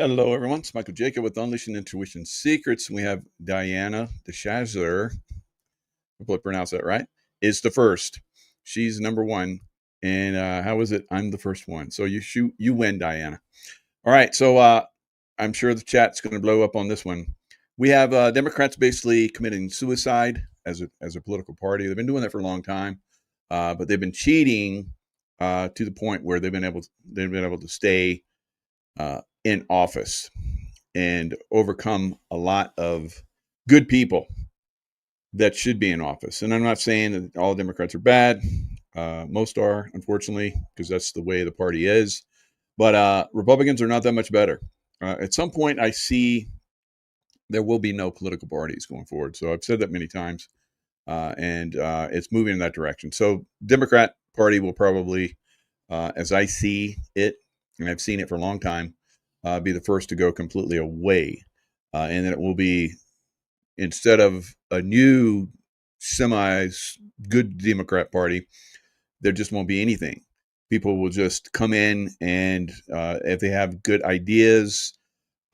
Hello, everyone. It's Michael Jaco with Unleashing Intuition Secrets. We have Diana the Shazler, hopefully I pronounced that right, is the first. She's number one. And how is it? I'm the first one. So you win, Diana. All right. So I'm sure the chat's going to blow up on this one. We have Democrats basically committing suicide as a political party. They've been doing that for a long time, but they've been cheating to the point where they've been able to stay in office and overcome a lot of good people that should be in office. And I'm not saying that all Democrats are bad. Most are, unfortunately, because that's the way the party is. But Republicans are not that much better. At some point, I see there will be no political parties going forward. So I've said that many times, and it's moving in that direction. So Democrat Party will probably, as I see it, and I've seen it for a long time, be the first to go completely away. And then it will be, instead of a new good Democrat Party, there just won't be anything. People will just come in, and if they have good ideas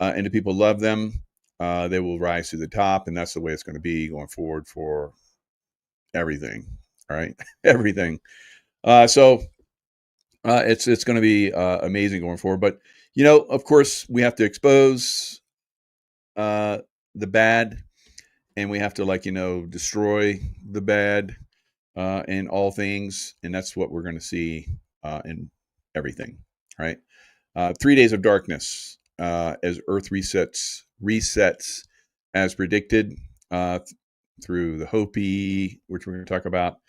and the people love them, they will rise to the top. And that's the way it's going to be going forward for everything. All right. Everything. So it's going to be amazing going forward. But, of course, we have to expose the bad, and we have to, destroy the bad in all things. And that's what we're going to see in everything, right? 3 days of darkness as Earth resets as predicted through the Hopi, which we're going to talk about,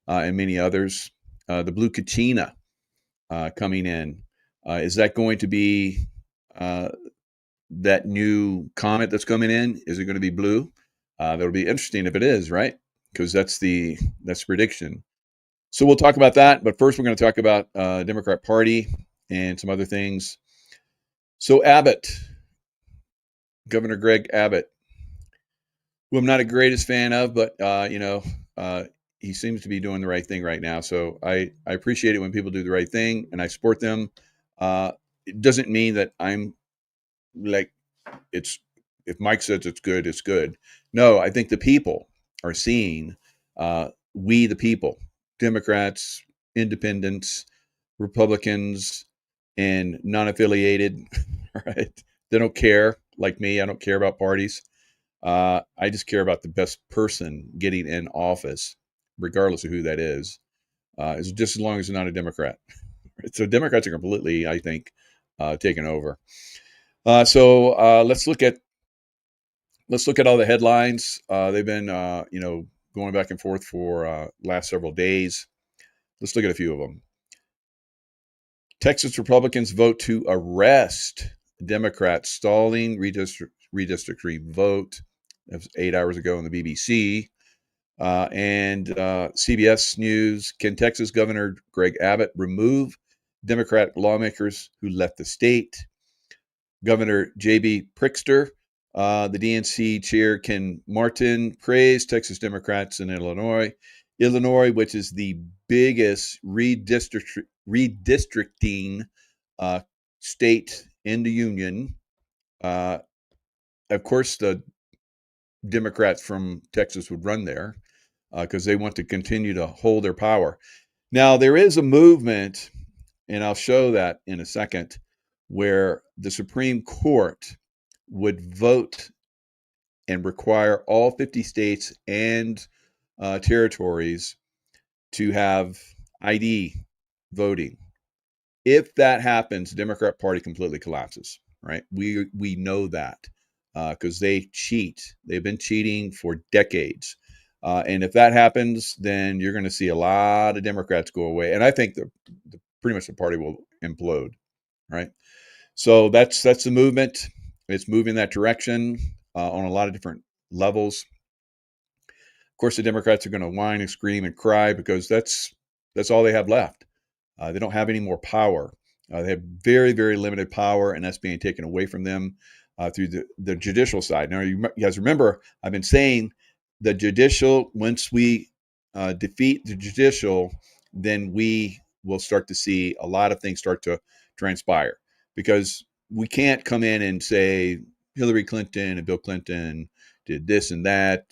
and many others. The blue Kachina coming in. Is that going to be that new comet that's coming in? Is it going to be blue? That'll be interesting if it is, right? Because that's the prediction. So we'll talk about that. But first, we're going to talk about Democrat Party and some other things. So Abbott, Governor Greg Abbott, who I'm not the greatest fan of, but he seems to be doing the right thing right now. So I appreciate it when people do the right thing, and I support them. It doesn't mean that I'm like, if Mike says it's good, it's good. No, I think the people are seeing, we the people, Democrats, independents, Republicans, and non-affiliated, right? They don't care like me. I don't care about parties. I just care about the best person getting in office, regardless of who that is just as long as they're not a Democrat. So Democrats are completely, I think, taken over. So let's look at all the headlines. They've been, going back and forth for last several days. Let's look at a few of them. Texas Republicans vote to arrest Democrats stalling redistricting vote. That was 8 hours ago on the BBC. And CBS News, can Texas Governor Greg Abbott remove Democrat lawmakers who left the state? Governor J.B. Pritzker, the DNC chair Ken Martin, praised Texas Democrats in Illinois, which is the biggest redistricting state in the union. Of course, the Democrats from Texas would run there because they want to continue to hold their power. Now, there is a movement, and I'll show that in a second, where the Supreme Court would vote and require all 50 states and territories to have ID voting. If that happens, the Democrat Party completely collapses, right? We know that because they cheat. They've been cheating for decades. And if that happens, then you're going to see a lot of Democrats go away. And I think pretty much the party will implode, right? So that's the movement. It's moving that direction on a lot of different levels. Of course, the Democrats are going to whine and scream and cry because that's all they have left. They don't have any more power. They have very, very limited power, and that's being taken away from them through the judicial side. Now, you guys remember, I've been saying the judicial, once we defeat the judicial, then we will start to see a lot of things start to transpire. Because we can't come in and say Hillary Clinton and Bill Clinton did this and that.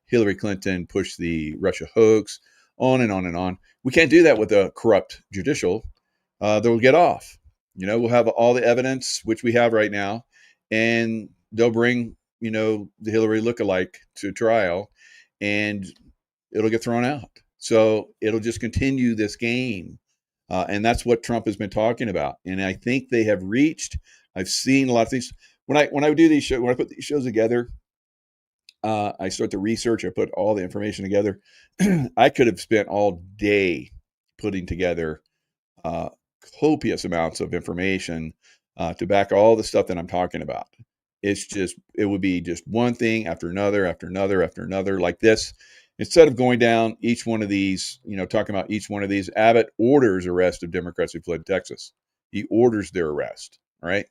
Hillary Clinton pushed the Russia hoax, on and on and on. We can't do that with a corrupt judicial. They'll get off. We'll have all the evidence, which we have right now, and they'll bring, the Hillary lookalike to trial, and it'll get thrown out. So it'll just continue this game. And that's what Trump has been talking about. And I think they have reached, I've seen a lot of things. When I do these shows, when I put these shows together, I start the research, I put all the information together. I could have spent all day putting together copious amounts of information to back all the stuff that I'm talking about. It would be just one thing after another, after another, after another, like this. Instead of going down each one of these, talking about each one of these, Abbott orders arrest of Democrats who fled Texas. He orders their arrest, all right?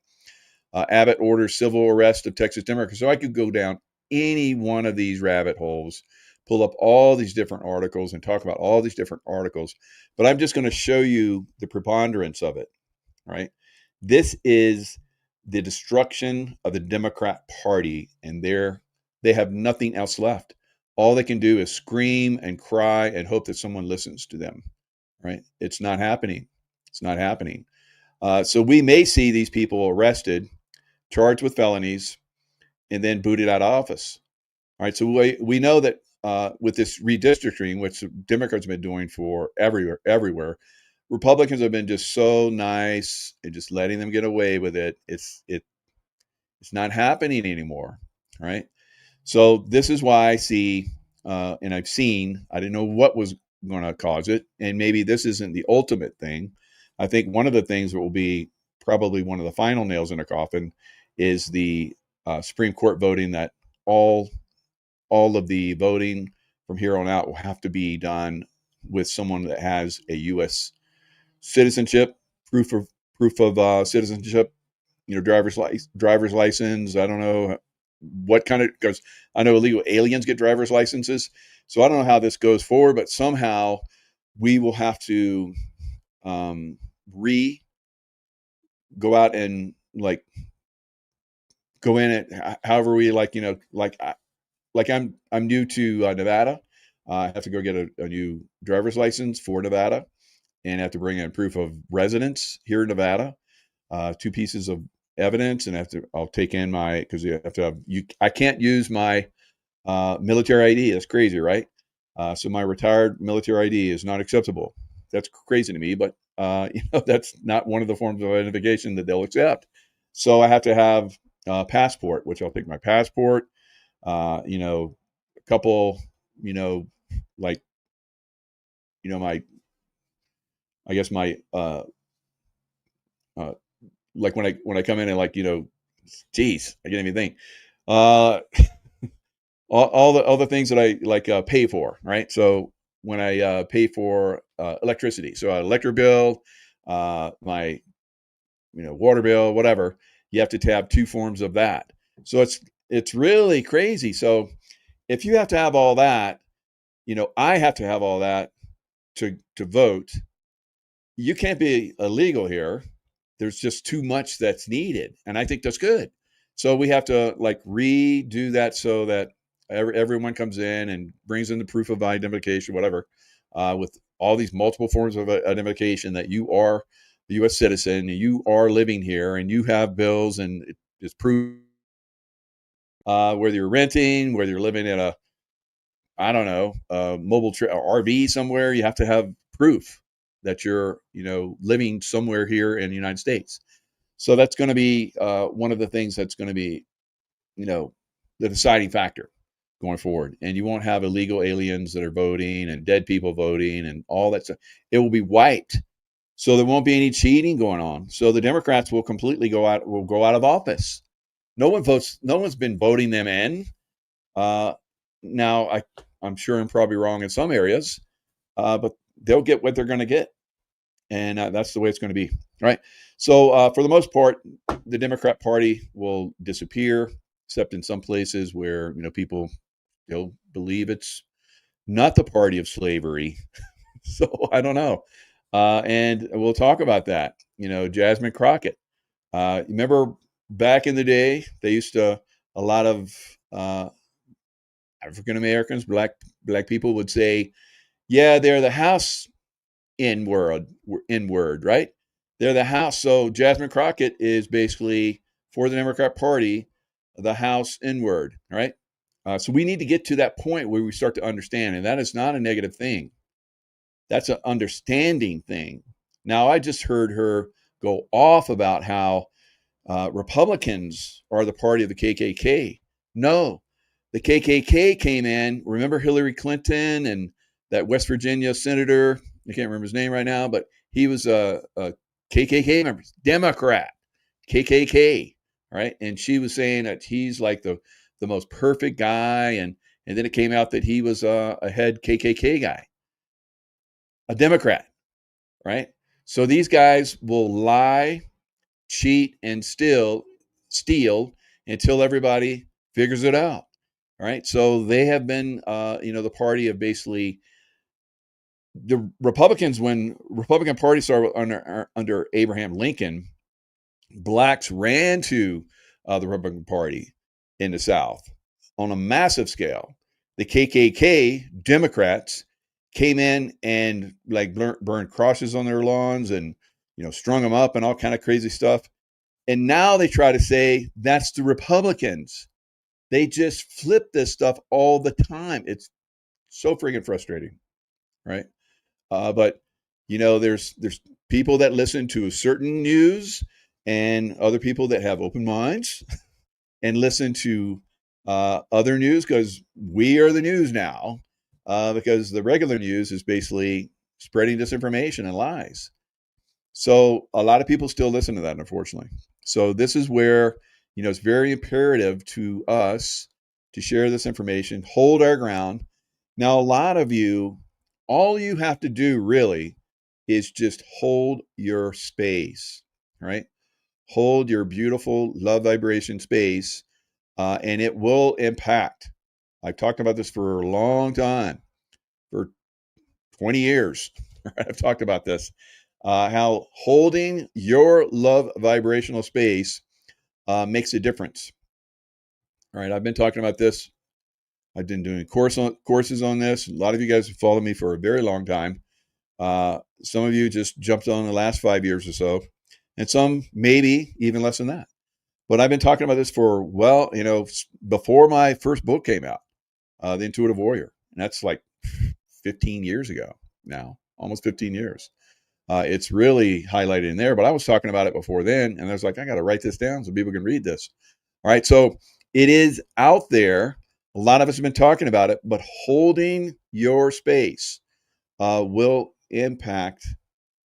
Abbott orders civil arrest of Texas Democrats. So I could go down any one of these rabbit holes, pull up all these different articles and talk about all these different articles. But I'm just going to show you the preponderance of it, right? This is the destruction of the Democrat Party, and they have nothing else left. All they can do is scream and cry and hope that someone listens to them, right? It's not happening. It's not happening. So we may see these people arrested, charged with felonies, and then booted out of office. All right. So we know that with this redistricting, which Democrats have been doing for everywhere, Republicans have been just so nice and just letting them get away with it. It's not happening anymore. Right. So this is why I see, and I've seen, I didn't know what was going to cause it. And maybe this isn't the ultimate thing. I think one of the things that will be probably one of the final nails in the coffin is the Supreme Court voting that all of the voting from here on out will have to be done with someone that has a U.S. citizenship, proof of citizenship, driver's license. I don't know what kind of, because I know illegal aliens get driver's licenses. So I don't know how this goes forward, but somehow we will have to go out and go in it however we I'm new to Nevada. I have to go get a new driver's license for Nevada and have to bring in proof of residence here in Nevada, 2 pieces of evidence, and I'll take in because you have to have, I can't use my military ID. That's crazy, right? So my retired military ID is not acceptable. That's crazy to me, but that's not one of the forms of identification that they'll accept. So I have to have a passport, which I'll take my passport, a couple, I guess my, like when I come in and geez, I can't even think. All the things that I pay for, right? So when I pay for electricity, so electric bill, my water bill, whatever, you have to have 2 forms of that. So it's really crazy. So if you have to have all that, I have to have all that to vote. You can't be illegal here. There's just too much that's needed, and I think that's good. So we have to redo that so that everyone comes in and brings in the proof of identification, whatever, with all these multiple forms of identification that you are a U.S. citizen, you are living here, and you have bills, and it's proof. Whether you're renting, whether you're living in a mobile RV somewhere, you have to have proof that you're, living somewhere here in the United States. So that's going to be one of the things that's going to be, the deciding factor going forward. And you won't have illegal aliens that are voting and dead people voting and all that stuff. It will be wiped. So there won't be any cheating going on. So the Democrats will completely go out of office. No one's been voting them in. Now I'm sure I'm probably wrong in some areas, but they'll get what they're going to get. And that's the way it's going to be. Right. So for the most part, the Democrat Party will disappear, except in some places where, people still believe it's not the party of slavery. So I don't know. And we'll talk about that. Jasmine Crockett, Remember back in the day, they used to, a lot of African Americans, black people would say, yeah, they're the House inward, right? They're the House. So Jasmine Crockett is basically, for the Democrat Party, the House inward, right? So we need to get to that point where we start to understand, and that is not a negative thing. That's an understanding thing. Now, I just heard her go off about how Republicans are the party of the KKK. No, the KKK came in. Remember Hillary Clinton and that West Virginia senator? I can't remember his name right now, but he was a KKK member, Democrat, KKK, right? And she was saying that he's like the most perfect guy, and then it came out that he was a head KKK guy, a Democrat, right? So these guys will lie, cheat, and steal until everybody figures it out. All right. So they have been, the party of basically the Republicans. When Republican Party started under Abraham Lincoln, blacks ran to the Republican Party in the South on a massive scale. The KKK Democrats came in and like burned crosses on their lawns and strung them up and all kind of crazy stuff. And now they try to say that's the Republicans. They just flip this stuff all the time. It's so freaking frustrating, right? But there's people that listen to certain news and other people that have open minds and listen to other news, because we are the news now, because the regular news is basically spreading disinformation and lies. So a lot of people still listen to that, unfortunately. So this is where, it's very imperative to us to share this information, hold our ground. Now, a lot of you, all you have to do really is just hold your space, right? Hold your beautiful love vibration space, and it will impact. I've talked about this for a long time, for 20 years. I've talked about this, how holding your love vibrational space makes a difference. All right, I've been talking about this. I've been doing courses on this. A lot of you guys have followed me for a very long time. Some of you just jumped on the last 5 years or so, and some maybe even less than that. But I've been talking about this for, before my first book came out, The Intuitive Warrior. And that's like 15 years ago now, almost 15 years. It's really highlighted in there, but I was talking about it before then, and I was like, I got to write this down so people can read this. All right, so it is out there. A lot of us have been talking about it, but holding your space will impact.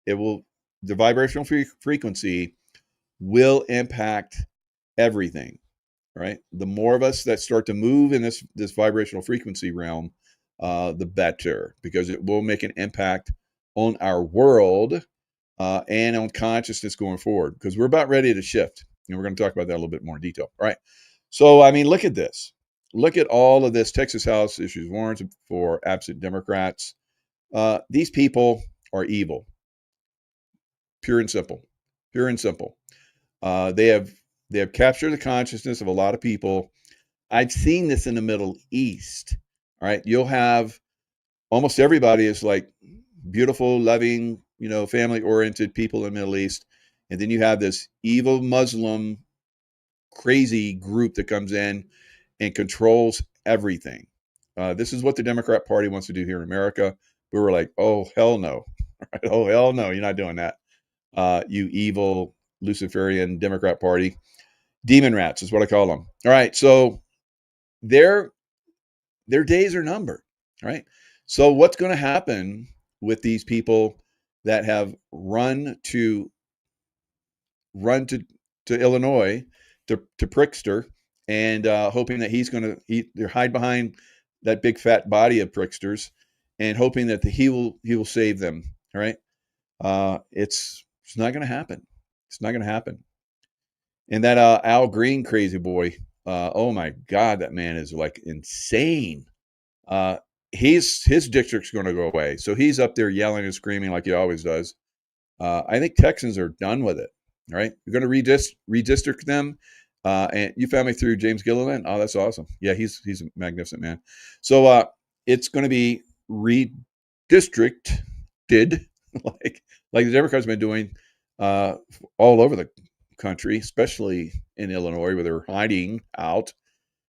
The vibrational frequency will impact everything, right? The more of us that start to move in this vibrational frequency realm, the better, because it will make an impact on our world and on consciousness going forward, because we're about ready to shift. And we're going to talk about that a little bit more in detail. All right. So, look at this. Look at all of this. Texas House issues warrants for absent Democrats. These people are evil. Pure and simple. Pure and simple. They have captured the consciousness of a lot of people. I've seen this in the Middle East. All right. You'll have almost everybody is like beautiful, loving, family-oriented people in the Middle East. And then you have this evil Muslim crazy group that comes in and controls everything. This is what the Democrat Party wants to do here in America. We were like, oh, hell no. Oh, hell no, you're not doing that. You evil Luciferian Democrat Party. Demon rats is what I call them. All right, so their days are numbered. All right. So what's going to happen with these people that have run to Illinois, to Prickster, and hoping that he's going to hide behind that big fat body of Pricksters, and hoping that he will save them. All right. It's not going to happen. It's not going to happen. And that Al Green crazy boy, oh my God, that man is like insane. His district's going to go away. So he's up there yelling and screaming like he always does. I think Texans are done with it. All right, we're going to redistrict them. And you found me through James Gilliland. Oh, that's awesome. Yeah, he's a magnificent man. So it's going to be redistricted, like the Democrats have been doing all over the country, especially in Illinois, where they're hiding out.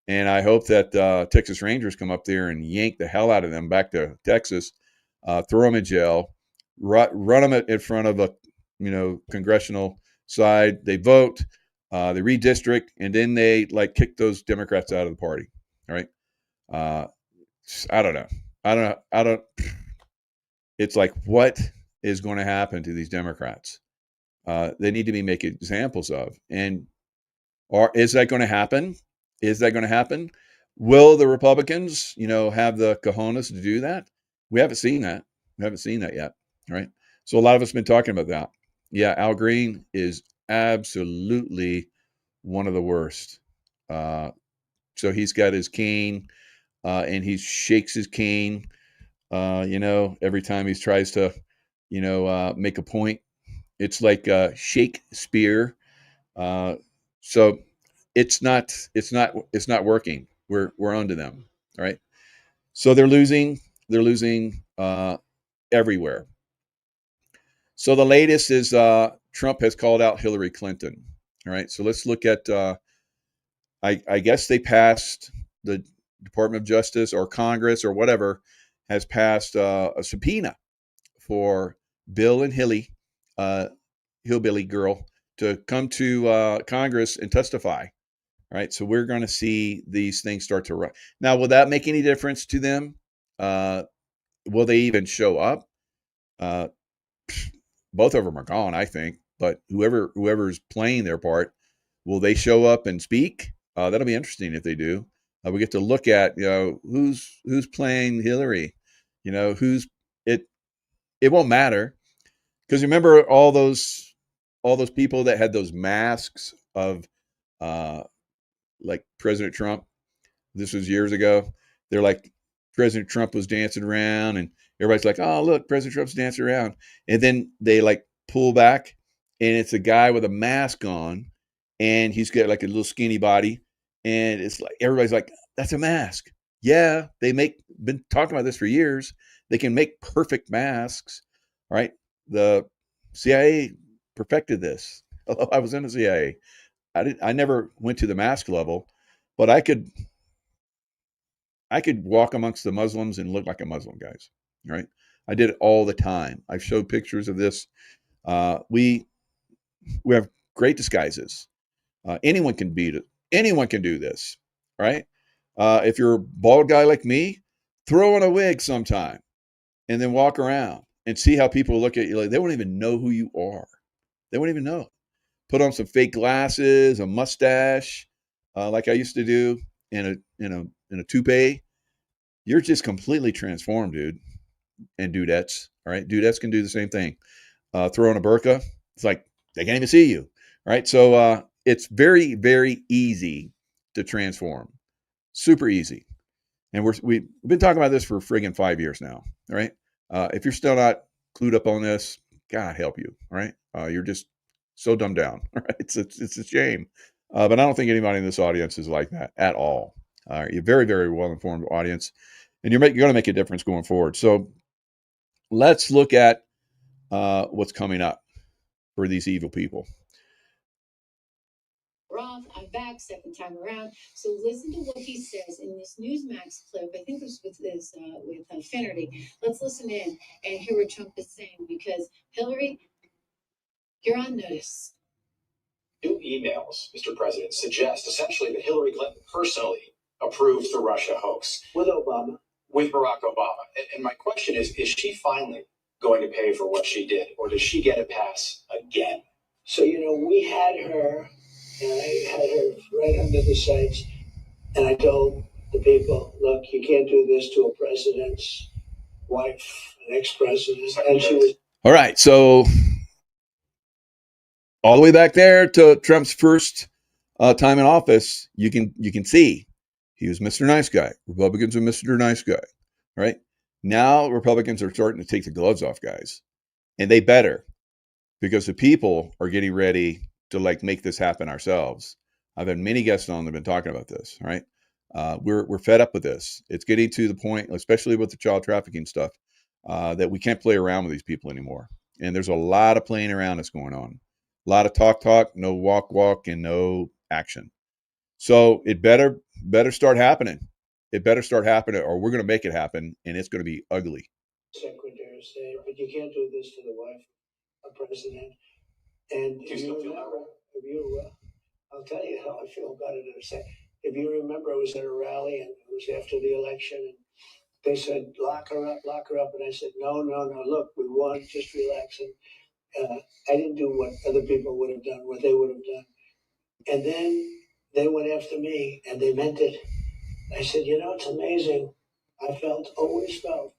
And I hope that Texas Rangers come up there and yank the hell out of them back to Texas, throw them in jail, run them in front of a congressional side. They vote, they redistrict, and then they like kick those Democrats out of the party. All right. I don't know. I don't. It's like, what is going to happen to these Democrats? They need to be making examples of. And is that going to happen? Is that going to happen? Will the Republicans, have the cojones to do that? We haven't seen that. We haven't seen that yet. Right. So a lot of us have been talking about that. Yeah, Al Green is absolutely one of the worst. So he's got his cane, and he shakes his cane, every time he tries to, make a point. It's like Shakespeare. So it's not working. We're onto them. All right. So they're losing everywhere. So the latest is Trump has called out Hillary Clinton. All right. So let's look at, I guess they passed, the Department of Justice or Congress or whatever has passed a subpoena for Bill and Hilly, hillbilly girl, to come to Congress and testify. All right. So we're going to see these things start to run. Now, will that make any difference to them? Will they even show up? Both of them are gone, I think. But whoever's playing their part, will they show up and speak? That'll be interesting if they do. We get to look at who's playing Hillary. Who's it. It won't matter, because remember all those people that had those masks of like President Trump. This was years ago. They're like, President Trump was dancing around, and everybody's like, oh, look, President Trump's dancing around. And then they like pull back, and it's a guy with a mask on, and he's got like a little skinny body. And it's like, everybody's like, that's a mask. Yeah, been talking about this for years. They can make perfect masks. All right. The CIA perfected this. Although I was in the CIA, I never went to the mask level, but I could walk amongst the Muslims and look like a Muslim, guys. Right? I did it all the time. I've showed pictures of this. We have great disguises. Anyone can beat it. Anyone can do this, right? If you're a bald guy like me, throw on a wig sometime and then walk around and see how people look at you. Like, they won't even know who you are. They won't even know. Put on some fake glasses, a mustache, like I used to do, in a toupee. You're just completely transformed, dude. And dudettes, all right? Dudettes can do the same thing. Throw on a burqa. It's like they can't even see you, all right? So it's very, very easy to transform. Super easy. And we've been talking about this for friggin' 5 years now, all right? If you're still not clued up on this, God help you, all right? You're just so dumbed down, all right? It's a shame. But I don't think anybody in this audience is like that at all. You're a very, very well-informed audience, and you're going to make a difference going forward. So let's look at what's coming up for these evil people. Roth, I'm back, second time around. So listen to what he says in this Newsmax clip. I think this was with Finnerty. Let's listen in and hear what Trump is saying, because Hillary, you're on notice. New emails, Mr. President, suggest essentially that Hillary Clinton personally approved the Russia hoax. With Obama. With Barack Obama. And my question is she finally going to pay for what she did, or does she get a pass again? So, we had her, and I had her right under the sights, and I told the people, look, you can't do this to a president's wife, an ex-president. And she was... All right, so all the way back there to Trump's first time in office, you can see he was Mr. Nice Guy. Republicans are Mr. Nice Guy, right? Now Republicans are starting to take the gloves off, guys, and they better. because the people are getting ready to like make this happen ourselves. I've had many guests on that have been talking about this, right? We're fed up with this. It's getting to the point, especially with the child trafficking stuff, that we can't play around with these people anymore. And there's a lot of playing around that's going on. A lot of talk, no walk, and no action. So it better start happening. It better start happening, or we're going to make it happen, and it's going to be ugly. Secretary of State, but you can't do this to the wife of president. And if you remember, I'll tell you how I feel about it in a second. If you remember, I was at a rally, and it was after the election, and they said, lock her up. And I said, no, look, we won, just relax. And I didn't do what other people would have done, what they would have done. And then they went after me, and they meant it. I said, it's amazing. Always felt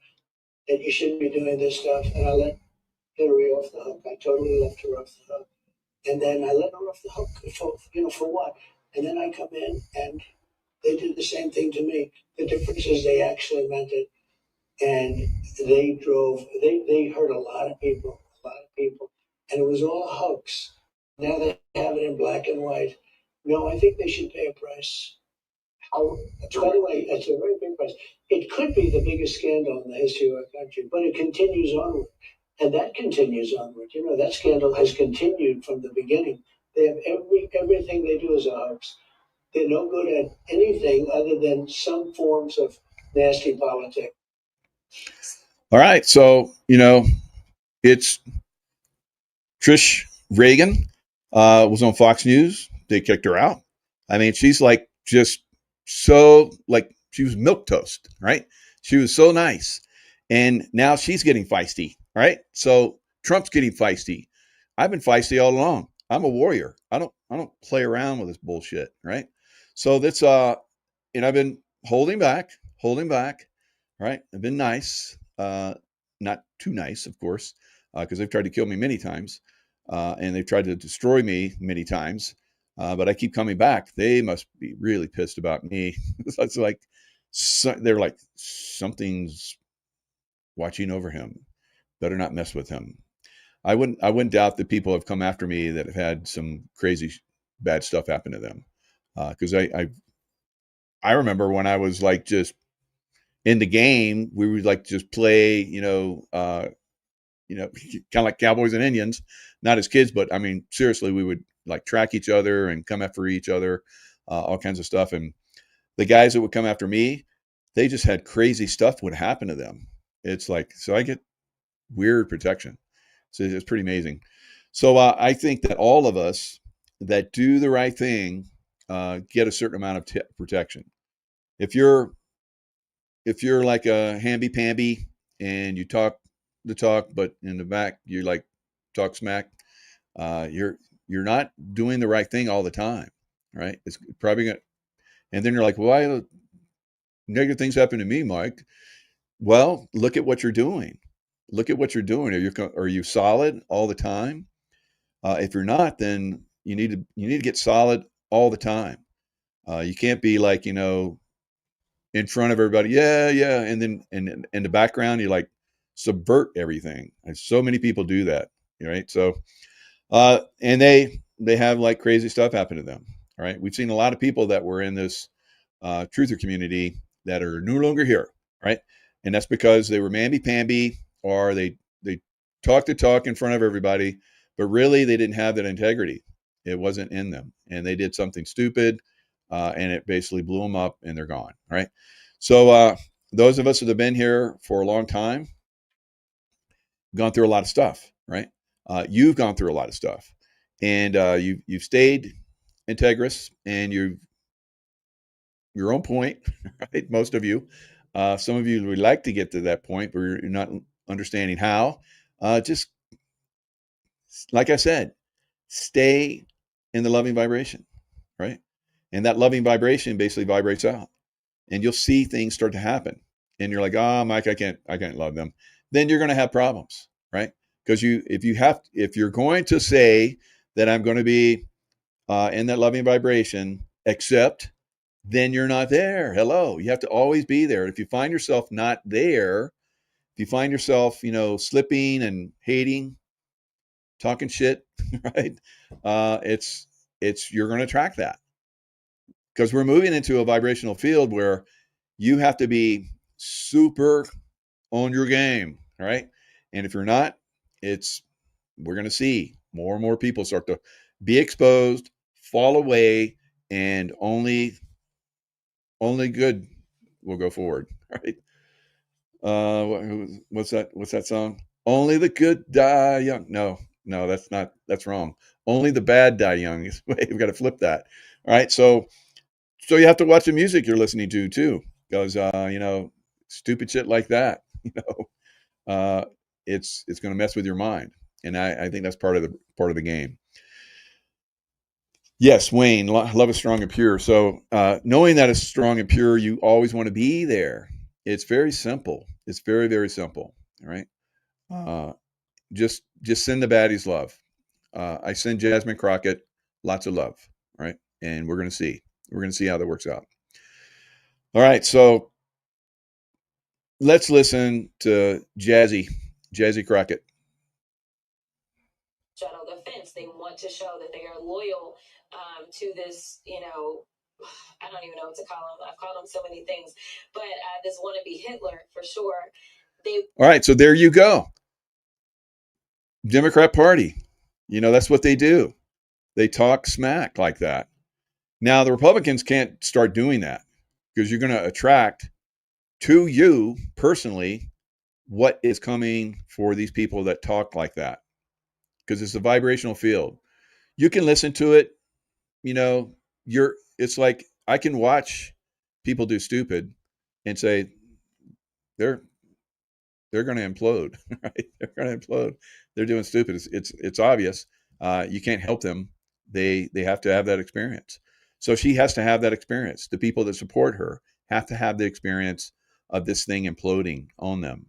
that you shouldn't be doing this stuff. And I let Hillary off the hook. I totally left her off the hook. And then I let her off the hook for what? And then I come in and they did the same thing to me. The difference is they actually meant it. And they hurt a lot of people. And it was all a hoax. Now they have it in black and white. No, I think they should pay a price. By the way, it's a very big price. It could be the biggest scandal in the history of our country, but it continues onward. And that continues onward. That scandal has continued from the beginning. They have everything they do is a hoax. They're no good at anything other than some forms of nasty politics. All right. So, it's Trish Reagan was on Fox News. They kicked her out. I mean, she's like just so like she was milquetoast, right? She was so nice. And now she's getting feisty, right? So Trump's getting feisty. I've been feisty all along. I'm a warrior. I don't play around with this bullshit, right? So that's and I've been holding back, right? I've been nice, not too nice, of course, because they've tried to kill me many times, and they've tried to destroy me many times. But I keep coming back. They must be really pissed about me. It's like they're like, something's watching over him. Better not mess with him. I wouldn't doubt that people have come after me that have had some crazy bad stuff happen to them. Because I remember when I was like just in the game, we would like just play, kind of like cowboys and Indians, not as kids, but I mean, seriously, we would like track each other and come after each other, all kinds of stuff. And the guys that would come after me, they just had crazy stuff would happen to them. It's like, so I get weird protection. So it's pretty amazing. So I think that all of us that do the right thing get a certain amount of protection. If you're like a hamby-pamby and you talk the talk, but in the back you like talk smack, you're not doing the right thing all the time, right? It's probably gonna, and then you're like, why negative things happen to me, Mike? Well, look at what you're doing. Look at what you're doing. Are you solid all the time? If you're not, then you need to get solid all the time. You can't be like, in front of everybody, yeah, and then in the background you like subvert everything. And so many people do that, right? So, and they have like crazy stuff happen to them. All right, we've seen a lot of people that were in this truther community that are no longer here, right? And that's because they were mamby-pamby, or they talked the talk in front of everybody, but really they didn't have that integrity. It wasn't in them, and they did something stupid, and it basically blew them up, and they're gone, right? So those of us that have been here for a long time, gone through a lot of stuff, right? You've gone through a lot of stuff, and you've stayed integrous, and you're on point, right? Most of you. Some of you would like to get to that point, but you're not understanding how. Just like I said, stay in the loving vibration, right? And that loving vibration basically vibrates out, and you'll see things start to happen. And you're like, oh, Mike, I can't love them. Then you're going to have problems, right? Because if you're going to say that I'm going to be in that loving vibration, except then you're not there. Hello, you have to always be there. If you find yourself not there, if you find yourself, slipping and hating, talking shit, right? You're going to attract that, because we're moving into a vibrational field where you have to be super on your game, right? And if you're not, we're going to see more and more people start to be exposed, fall away, and only good will go forward, right? What's that song? Only the good die young. No, that's wrong. Only the bad die young. Wait, we've got to flip that. All right. So you have to watch the music you're listening to too, because stupid shit like that, it's going to mess with your mind. And I think that's part of the game. Yes, Wayne, love is strong and pure. So knowing that it's strong and pure, you always want to be there. It's very simple. It's very, very simple. All right. Just send the baddies love. I send Jasmine Crockett lots of love. Right. And we're going to see how that works out. All right. So let's listen to Jazzy Crockett. Straddle the fence. They want to show that they are loyal to this, I don't even know what to call them. I've called them so many things, but this wannabe Hitler for sure. All right, so there you go. Democrat Party, that's what they do. They talk smack like that. Now the Republicans can't start doing that, because you're going to attract to you personally what is coming for these people that talk like that, because it's a vibrational field. You can listen to it. It's like I can watch people do stupid and say they're going to implode, right? They're going to implode. They're doing stupid. It's obvious. You can't help them. They have to have that experience. So she has to have that experience. The people that support her have to have the experience of this thing imploding on them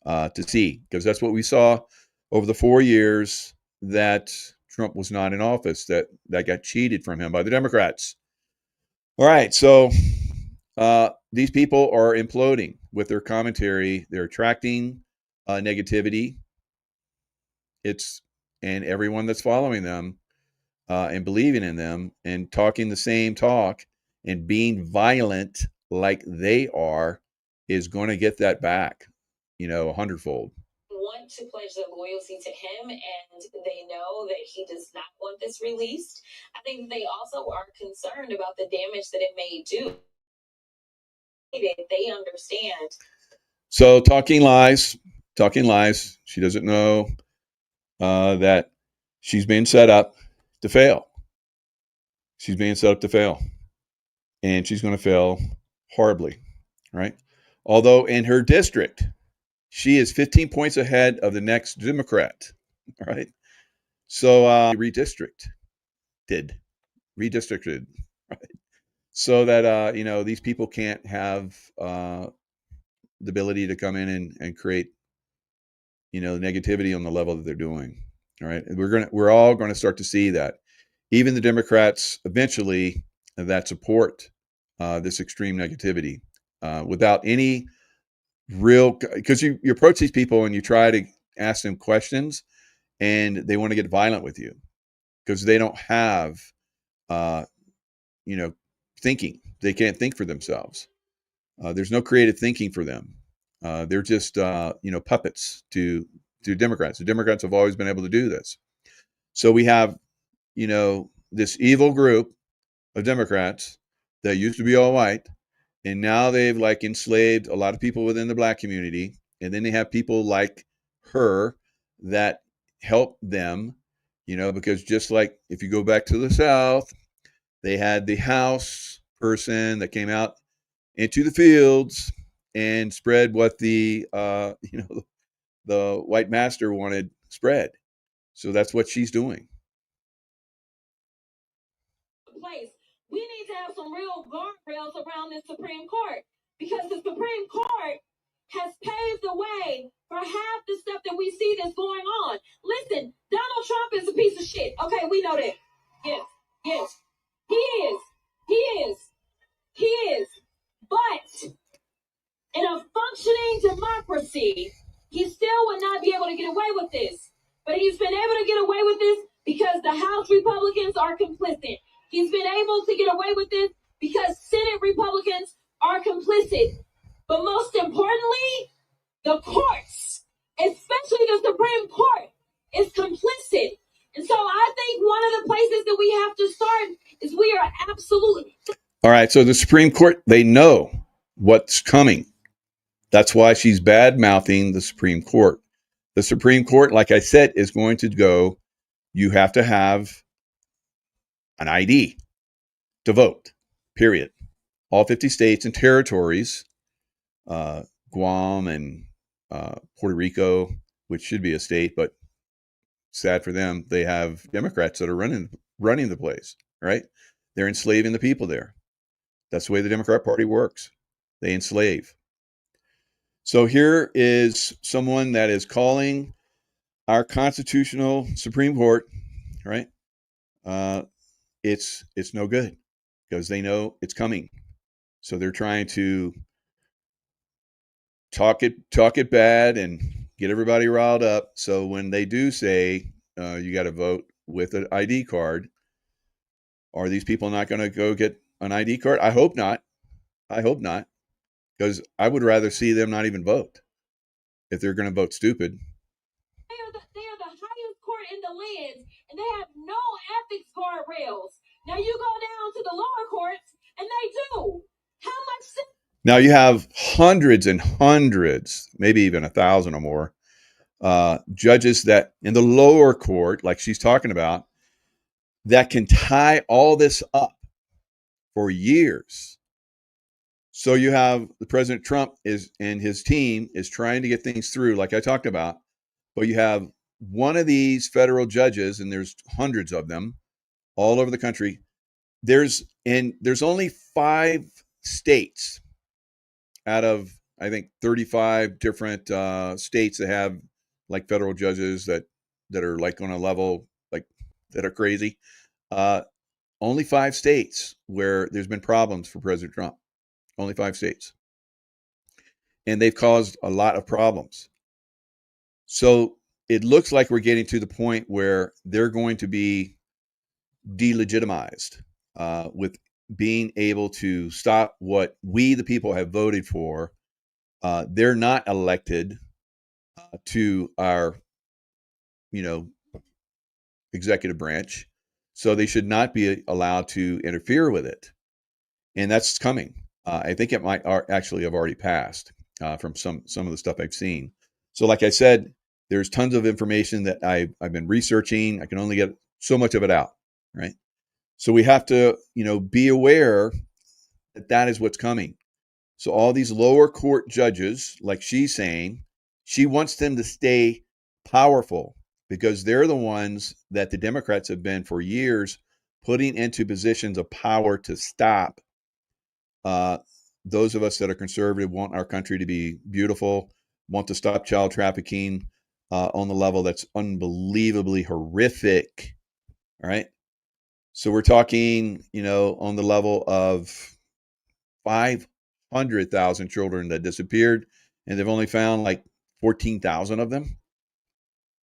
to see, because that's what we saw over the 4 years that Trump was not in office, that got cheated from him by the Democrats. All right, so these people are imploding with their commentary. They're attracting negativity. And everyone that's following them and believing in them and talking the same talk and being violent like they are is going to get that back, 100-fold. Want to pledge their loyalty to him, and they know that he does not want this released. I think they also are concerned about the damage that it may do. They understand. So talking lies. She doesn't know that she's being set up to fail. She's being set up to fail, and she's going to fail horribly, right? Although in her district, she is 15 points ahead of the next Democrat, right? So redistricted, right? So that these people can't have the ability to come in and create negativity on the level that they're doing. All right, we're all going to start to see that even the Democrats eventually that support this extreme negativity without any real, because you approach these people and you try to ask them questions and they want to get violent with you because they don't have thinking. They can't think for themselves. There's no creative thinking for them. They're just puppets to Democrats. The Democrats have always been able to do this. So we have this evil group of Democrats that used to be all white, and now they've enslaved a lot of people within the black community. And then they have people like her that help them, because just like if you go back to the South, they had the House person that came out into the fields and spread what the white master wanted spread. So that's what she's doing. We need to have some real guardrails around this Supreme Court, because the Supreme Court has paved the way for half the stuff that we see that's going on. Listen, Donald Trump is a piece of shit. Okay, we know that. Yes. He is. But in a functioning democracy, he still would not be able to get away with this. But he's been able to get away with this because the House Republicans are complicit. He's been able to get away with this because Senate Republicans are complicit. But most importantly, the courts, especially the Supreme Court, is complicit. And so I think one of the places that we have to start is we are absolutely. All right. So the Supreme Court, they know what's coming. That's why she's bad mouthing the Supreme Court. The Supreme Court, like I said, is going to go, you have to have an ID to vote, period. All 50 states and territories, Guam and Puerto Rico, which should be a state, but sad for them, they have Democrats that are running the place, right? They're enslaving the people there. That's the way the Democrat Party works. They enslave. So here is someone that is calling our constitutional Supreme Court, right? It's no good because they know it's coming. So they're trying to talk it bad and get everybody riled up. So when they do say you got to vote with an ID card, are these people not going to go get an ID card? I hope not. I hope not, because I would rather see them not even vote if they're going to vote stupid. They are the highest court in the land, and they have no ethics guardrails. Now you go down to the lower courts, and they do. How much? Now you have hundreds and hundreds, maybe even 1,000 or more, judges that in the lower court, like she's talking about, that can tie all this up for years. So you have the President Trump and his team is trying to get things through, like I talked about, but you have one of these federal judges, and there's hundreds of them all over the country. There's only 5 states out of, I think, 35 different states that have like federal judges that are like on a level like that are crazy. Only 5 states where there's been problems for President Trump. Only 5 states. And they've caused a lot of problems. So it looks like we're getting to the point where they're going to be delegitimized with being able to stop what we, the people, have voted for. They're not elected to our, executive branch. So they should not be allowed to interfere with it. And that's coming. I think it might actually have already passed from some of the stuff I've seen. So like I said, there's tons of information that I've been researching. I can only get so much of it out, right? So we have to, be aware that that is what's coming. So all these lower court judges, like she's saying, she wants them to stay powerful because they're the ones that the Democrats have been for years putting into positions of power to stop. Those of us that are conservative want our country to be beautiful, want to stop child trafficking on the level that's unbelievably horrific. All right. So we're talking, on the level of 500,000 children that disappeared, and they've only found like 14,000 of them.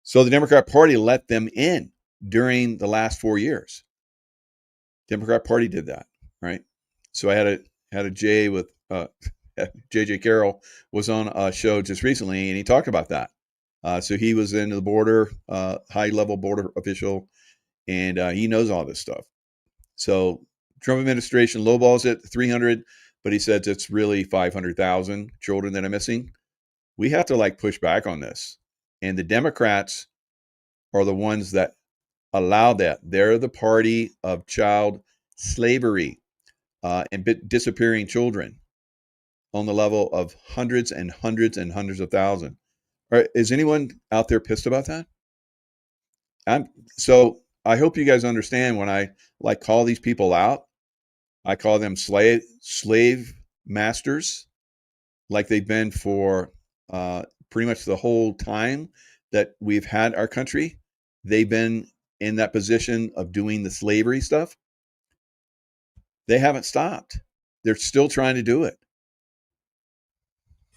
So the Democrat Party let them in during the last 4 years. Democrat Party did that, right? So I had a Jay with JJ Carroll was on a show just recently, and he talked about that. So he was in the border, high-level border official, and he knows all this stuff. So Trump administration lowballs it 300, but he says it's really 500,000 children that are missing. We have to push back on this. And the Democrats are the ones that allow that. They're the party of child slavery and disappearing children on the level of hundreds and hundreds and hundreds of thousands. All right, is anyone out there pissed about that? So I hope you guys understand when I call these people out, I call them slave masters, like they've been for pretty much the whole time that we've had our country. They've been in that position of doing the slavery stuff. They haven't stopped. They're still trying to do it.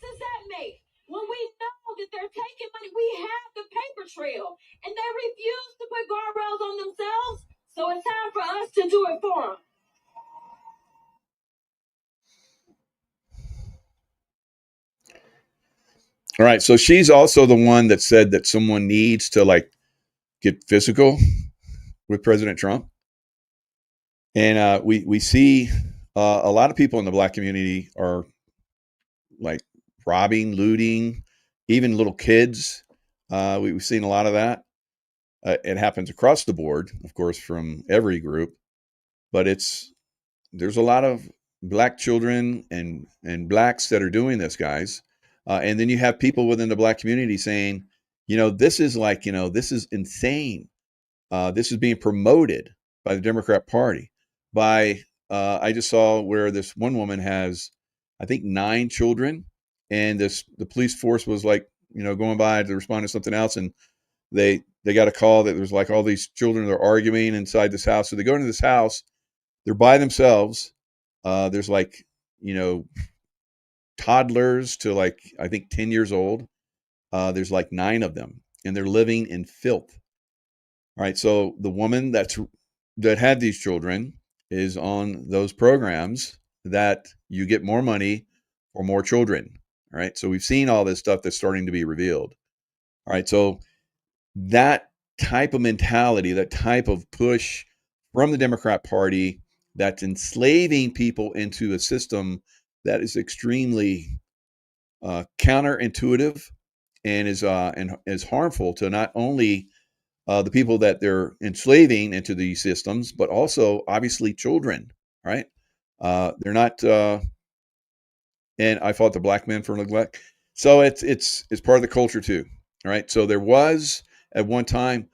Does that make when we know that they're taking money. We have the paper trail, and they refuse to put guardrails on themselves. So it's time for us to do it for them. All right. So she's also the one that said that someone needs to like get physical with President Trump. And we see a lot of people in the Black community are like robbing, looting, even little kids. We've seen a lot of that. It happens across the board, of course, from every group, but there's a lot of Black children and Blacks that are doing this, guys. And then you have people within the Black community saying, this is like, this is insane. This is being promoted by the Democrat Party. I just saw where this one woman has, I think, 9 children, and the police force was like, going by to respond to something else, and they got a call that there's like all these children that are arguing inside this house. So they go into this house, they're by themselves. There's like, toddlers to like, I think 10 years old. There's like 9 of them, and they're living in filth. All right. So the woman that had these children is on those programs that you get more money for more children. All right. So we've seen all this stuff that's starting to be revealed. All right. So that type of mentality, that type of push from the Democrat Party that's enslaving people into a system that is extremely counterintuitive and is harmful to not only the people that they're enslaving into these systems, but also obviously children, right? They're not, and I fought the Black men for neglect. So it's part of the culture too, right? So there was at one time,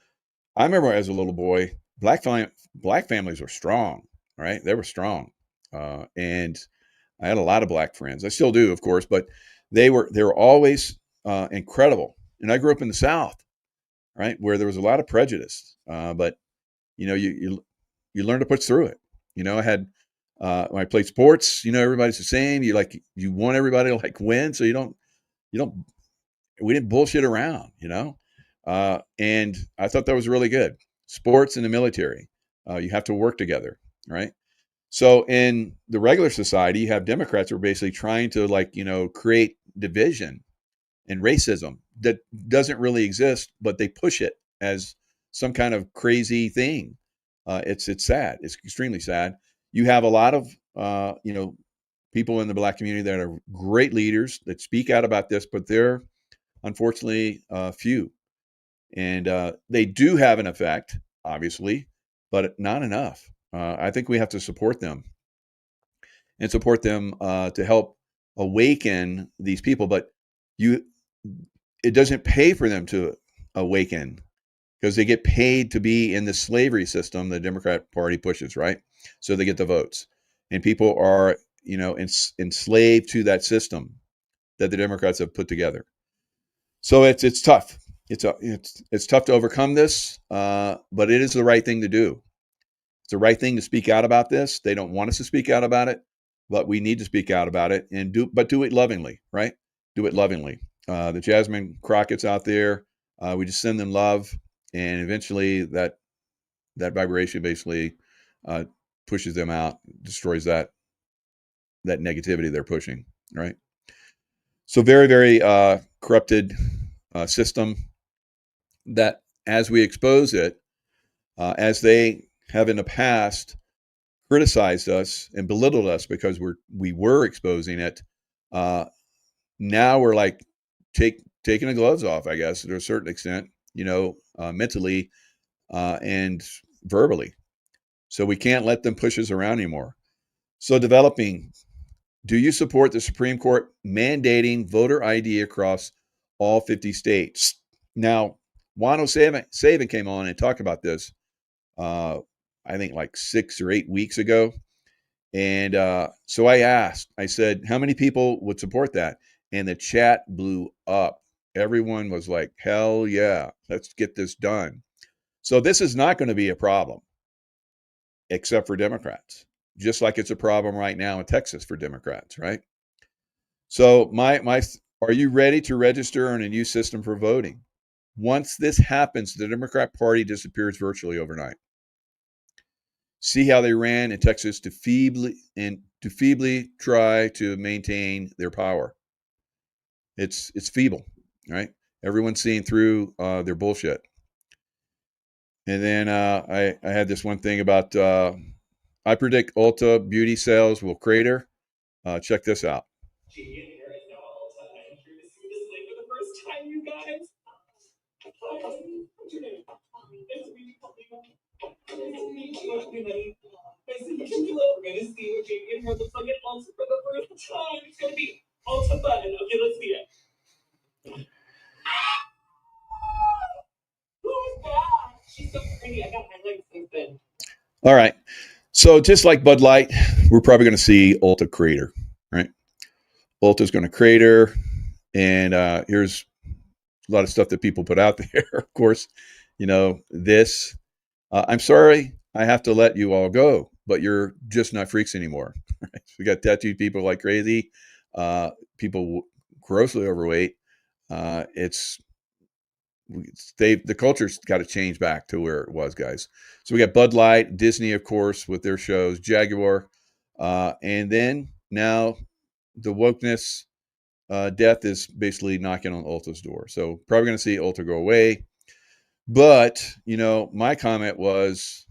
I remember as a little boy, Black families were strong, right? They were strong, and I had a lot of Black friends. I still do, of course, but they were always incredible. And I grew up in the South, right, where there was a lot of prejudice, but you learn to push through it. I had when I played sports, everybody's the same. You want everybody to like win, so we didn't bullshit around, and I thought that was really good. Sports and the military, you have to work together, right? So in the regular society, you have Democrats who are basically trying to create division and racism that doesn't really exist, but they push it as some kind of crazy thing. It's sad. It's extremely sad. You have a lot of people in the Black community that are great leaders that speak out about this, but they're unfortunately few, and they do have an effect, obviously, but not enough. I think we have to support them to help awaken these people, but it doesn't pay for them to awaken because they get paid to be in the slavery system the Democrat Party pushes, right? So they get the votes, and people are, enslaved to that system that the Democrats have put together. So it's tough. It's tough to overcome this, but it is the right thing to do. It's the right thing to speak out about this. They don't want us to speak out about it, but we need to speak out about it and do it lovingly, right? Do it lovingly. The Jasmine Crockett's out there. We just send them love, and eventually that vibration basically pushes them out, destroys that negativity they're pushing, right? So very, very corrupted system that, as we expose it, as they have in the past criticized us and belittled us because we were exposing it, now we're like taking the gloves off, I guess, to a certain extent, mentally and verbally. So we can't let them push us around anymore. So do you support the Supreme Court mandating voter ID across all 50 states? Now, Juan O'Savin came on and talked about this, I think like 6 or 8 weeks ago. And so I said, how many people would support that? And the chat blew up. Everyone was like, hell yeah, let's get this done. So this is not going to be a problem, except for Democrats, just like it's a problem right now in Texas for Democrats, right? So my Are you ready to register on a new system for voting? Once this happens, the Democrat Party disappears virtually overnight. See how they ran in Texas to feebly try to maintain their power. It's feeble, right? Everyone's seeing through their bullshit. And then I had this one thing about I predict Ulta beauty sales will crater. Check this out. Gee, here is now Ulta. I'm here to see this link for the first time, you guys. Hi, what's your name? Nice to meet you, Paulina. Nice to meet you, honey. Nice to meet you. We're gonna see what Jamie and her looks like at Ulta for the first time. It's gonna be Ulta button. Okay, let's see it. Who's that? She's so pretty. I got my legs open. All right. So just like Bud Light, we're probably going to see Ulta crater, right? Ulta's going to crater. And here's a lot of stuff that people put out there. Of course, this. I'm sorry I have to let you all go, but you're just not freaks anymore. Right? We got tattooed people like crazy, people grossly overweight. The culture's got to change back to where it was, guys. So we got Bud Light, Disney, of course, with their shows, Jaguar, and then now the wokeness death is basically knocking on Ulta's door. So probably going to see Ulta go away. But, my comment was,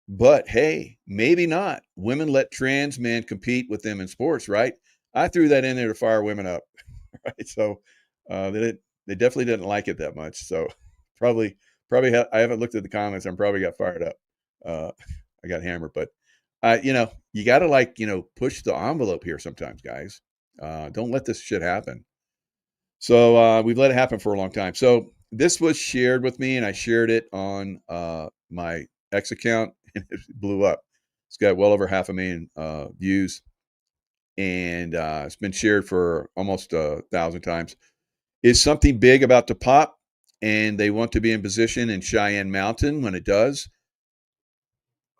but hey, maybe not. Women let trans men compete with them in sports, right? I threw that in there to fire women up, right? So they definitely didn't like it that much. So probably I haven't looked at the comments. I'm probably got fired up. I got hammered, but you got to push the envelope here sometimes, guys. Don't let this shit happen. So we've let it happen for a long time. So this was shared with me, and I shared it on my X account, and it blew up. It's got well over 500,000 views, and it's been shared for almost 1,000 times. Is something big about to pop, and they want to be in position in Cheyenne Mountain when it does?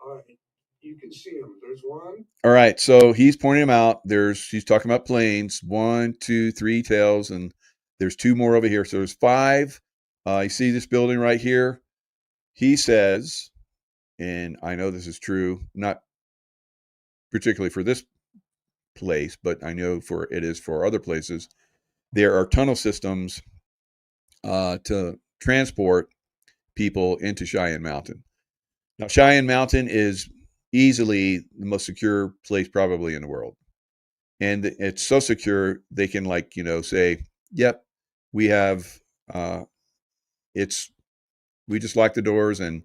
All right, you can see them. There's one. All right, so he's pointing them out. He's talking about planes. 1, 2, 3 tails, and there's 2 more over here. So there's 5. You see this building right here? He says, and I know this is true, not particularly for this place, but I know it is for other places. There are tunnel systems to transport people into Cheyenne Mountain. Now, Cheyenne Mountain is easily the most secure place probably in the world. And it's so secure, they can say, yep, we have, we just lock the doors, and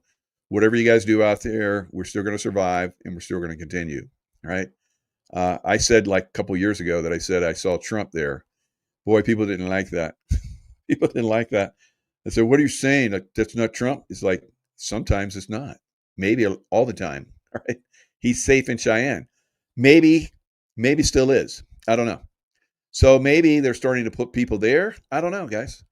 whatever you guys do out there, we're still going to survive, and we're still going to continue. All right. I said a couple years ago that I saw Trump there. Boy, people didn't like that. People didn't like that. I said, what are you saying? That's not Trump? It's like, sometimes it's not. Maybe all the time. All right. He's safe in Cheyenne. Maybe still is. I don't know. So maybe they're starting to put people there. I don't know, guys.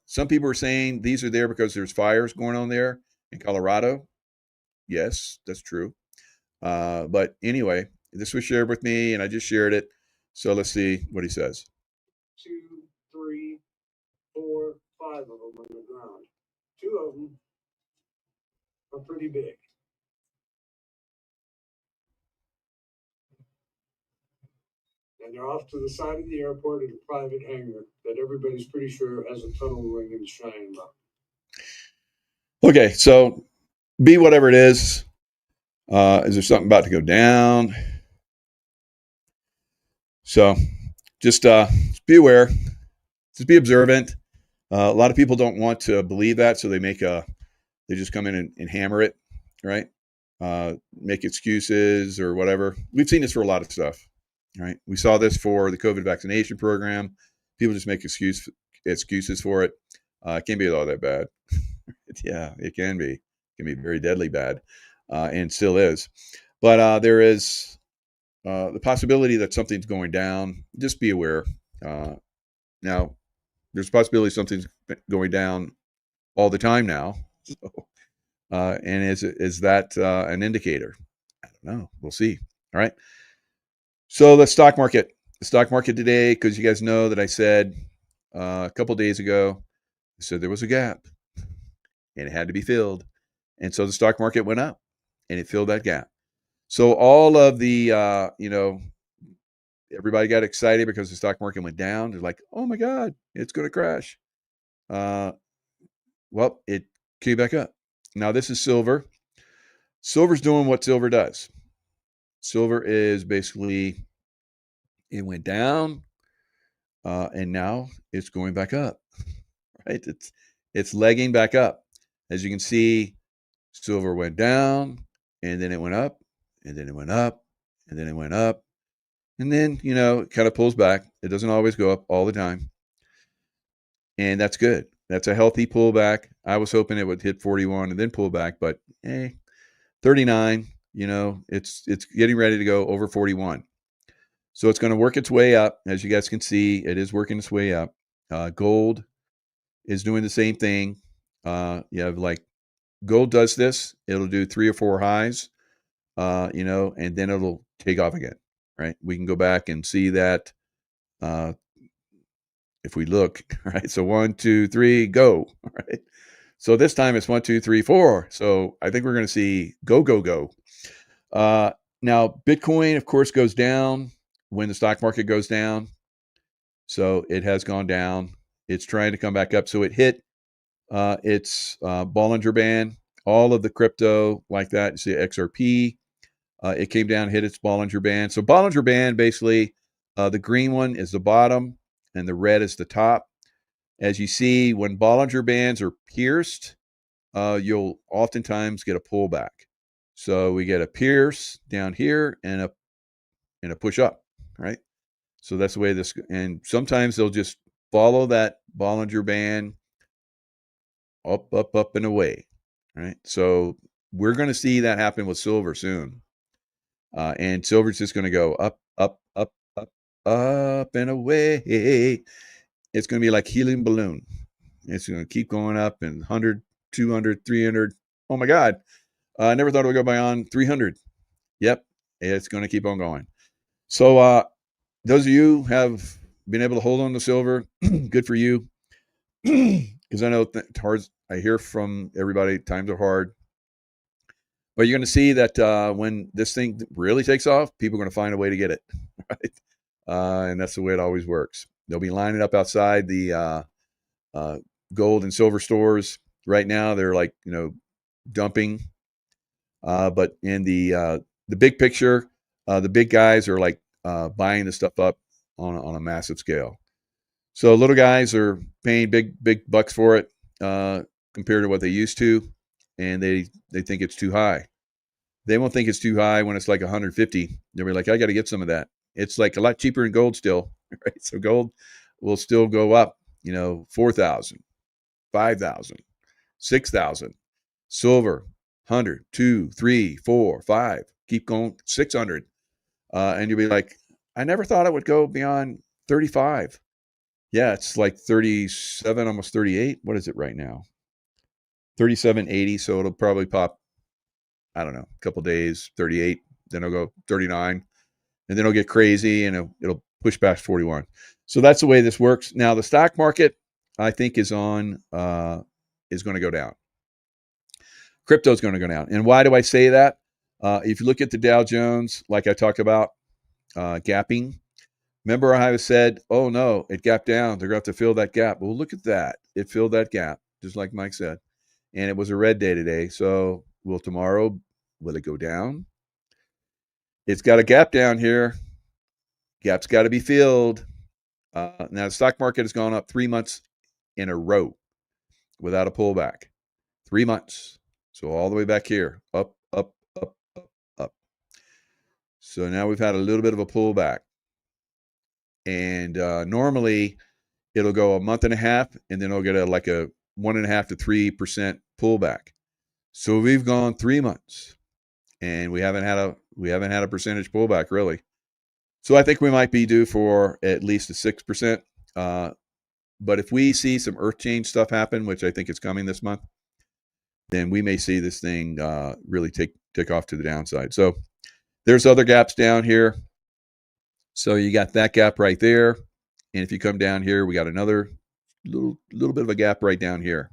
Some people are saying these are there because there's fires going on there in Colorado. Yes, that's true. But anyway, this was shared with me, and I just shared it. So let's see what he says. 2, 3, 4, 5 of them on the ground. 2 of them are pretty big. And they're off to the side of the airport at a private hangar that everybody's pretty sure has a tunnel going into Cheyenne Mountain. Okay, so be whatever it is. Is there something about to go down? So just be aware. Just be observant. A lot of people don't want to believe that, so they just come in and hammer it, right? Make excuses or whatever. We've seen this for a lot of stuff, right? We saw this for the COVID vaccination program. People just make excuses for it. It can't be all that bad. Yeah, it can be. It can be very deadly bad, and still is. But there is the possibility that something's going down. Just be aware. Now, there's a possibility something's going down all the time now. So, and is that an indicator? I don't know. We'll see. All right. So the stock market, the stock market today, because you guys know that I said a couple days ago, I said there was a gap and it had to be filled. And so the stock market went up and it filled that gap. So all of the, everybody got excited because the stock market went down. They're like, oh my God, it's going to crash. Well, it came back up. Now this is silver. Silver's doing what silver does. Silver is basically, it went down, and now it's going back up, right? It's legging back up. As you can see, silver went down, and then it went up, and then it went up, and then it went up, and then, it kind of pulls back. It doesn't always go up all the time, and that's good. That's a healthy pullback. I was hoping it would hit 41 and then pull back, but 39, it's getting ready to go over 41. So it's going to work its way up. As you guys can see, it is working its way up. Gold is doing the same thing. You have like gold does this. It'll do 3 or 4 highs, and then it'll take off again, right? We can go back and see that if we look, right? So 1, 2, 3, go, right? So this time it's 1, 2, 3, 4. So I think we're going to see go, go, go. Now, Bitcoin, of course, goes down when the stock market goes down. So it has gone down. It's trying to come back up. So it hit its Bollinger Band. All of the crypto like that, you see XRP, it came down, hit its Bollinger Band. So Bollinger Band, basically, the green one is the bottom and the red is the top. As you see, when Bollinger Bands are pierced, you'll oftentimes get a pullback. So we get a pierce down here and a push up, right? So that's the way this, and sometimes they'll just follow that Bollinger Band up, up, up, and away, right? So we're going to see that happen with silver soon. And silver's just going to go up, up, up, up, up, and away. It's going to be like helium balloon. It's going to keep going up and 100, 200, 300. Oh my God. I never thought it would go beyond 300. Yep. It's going to keep on going. So those of you who have been able to hold on to silver, good for you. Because I know it's hard. I hear from everybody, times are hard. But you're going to see that when this thing really takes off, people are going to find a way to get it, right? And that's the way it always works. They'll be lining up outside the gold and silver stores. Right now, they're like, dumping. But in the big picture, the big guys are like buying the stuff up on a massive scale. So little guys are paying big bucks for it compared to what they used to, and they think it's too high. They won't think it's too high when it's like 150. They'll be like, I got to get some of that. It's like a lot cheaper than gold still, right? So gold will still go up, 4,000, 5,000, 6,000. Silver, 100, 2, 3, 4, 5. Keep going, 600. And you'll be like, I never thought it would go beyond 35. Yeah, it's like 37, almost 38. What is it right now? 37.80. So it'll probably pop, I don't know, a couple days, 38. Then it'll go 39. And then it'll get crazy and it'll push past 41. So that's the way this works. Now, the stock market, I think, is going to go down. Crypto is going to go down. And why do I say that? If you look at the Dow Jones, like I talked about, gapping, remember I said, oh no, it gapped down. They're going to have to fill that gap. Well, look at that. It filled that gap, just like Mike said. And it was a red day today. So will it go down? It's got a gap down here. Gap's got to be filled. Now, the stock market has gone up 3 months in a row without a pullback. 3 months. So all the way back here, up, up, up, up, up. So now we've had a little bit of a pullback. And normally it'll go a month and a half, and then it'll get a 1.5% to 3% pullback. So we've gone 3 months, and we haven't had a percentage pullback really. So I think we might be due for at least a 6%. But if we see some earth change stuff happen, which I think is coming this month, then we may see this thing really take off to the downside. So there's other gaps down here. So you got that gap right there. And if you come down here, we got another little bit of a gap right down here.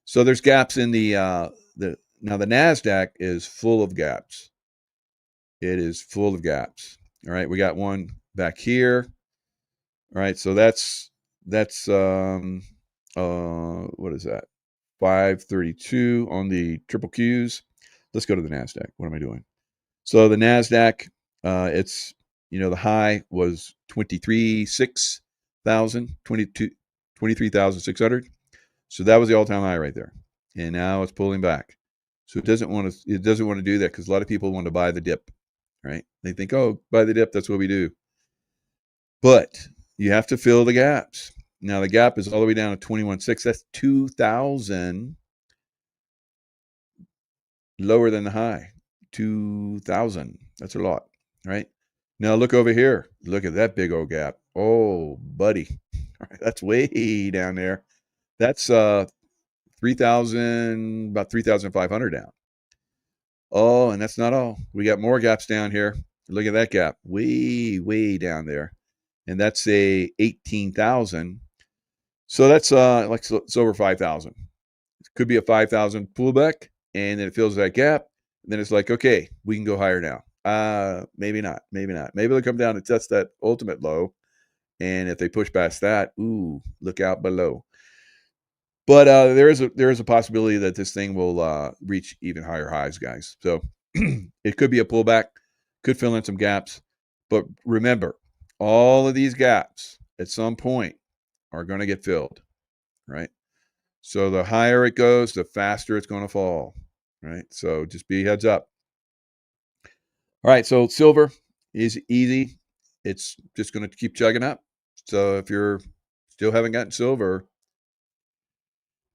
So there's gaps in now the NASDAQ is full of gaps. It is full of gaps. All right, we got one back here. All right, so that's what is that? 532 on the triple Qs. Let's go to the NASDAQ. What am I doing? So the NASDAQ, it's, the high was 23,600. So that was the all-time high right there. And now it's pulling back. So it doesn't want to do that because a lot of people want to buy the dip, right? They think, oh, buy the dip, that's what we do. But you have to fill the gaps. Now the gap is all the way down to 21.6. That's 2,000 lower than the high. 2,000. That's a lot, right? Now look over here. Look at that big old gap. Oh, buddy. That's way down there. That's 3,000, about 3,500 down. Oh, and that's not all. We got more gaps down here. Look at that gap. Way down there. And that's a 18,000. So that's like it's over 5,000. It could be a 5,000 pullback, and then it fills that gap. And then it's like, okay, we can go higher now. Maybe not. Maybe they'll come down and test that ultimate low. And if they push past that, ooh, look out below. But there is a possibility that this thing will reach even higher highs, guys. So it could be a pullback, could fill in some gaps. But remember, all of these gaps at some point are going to get filled, right? So the higher it goes, the faster it's going to fall, right? So just be heads up. All right, so silver is easy. It's just going to keep chugging up. So if you're still haven't gotten silver,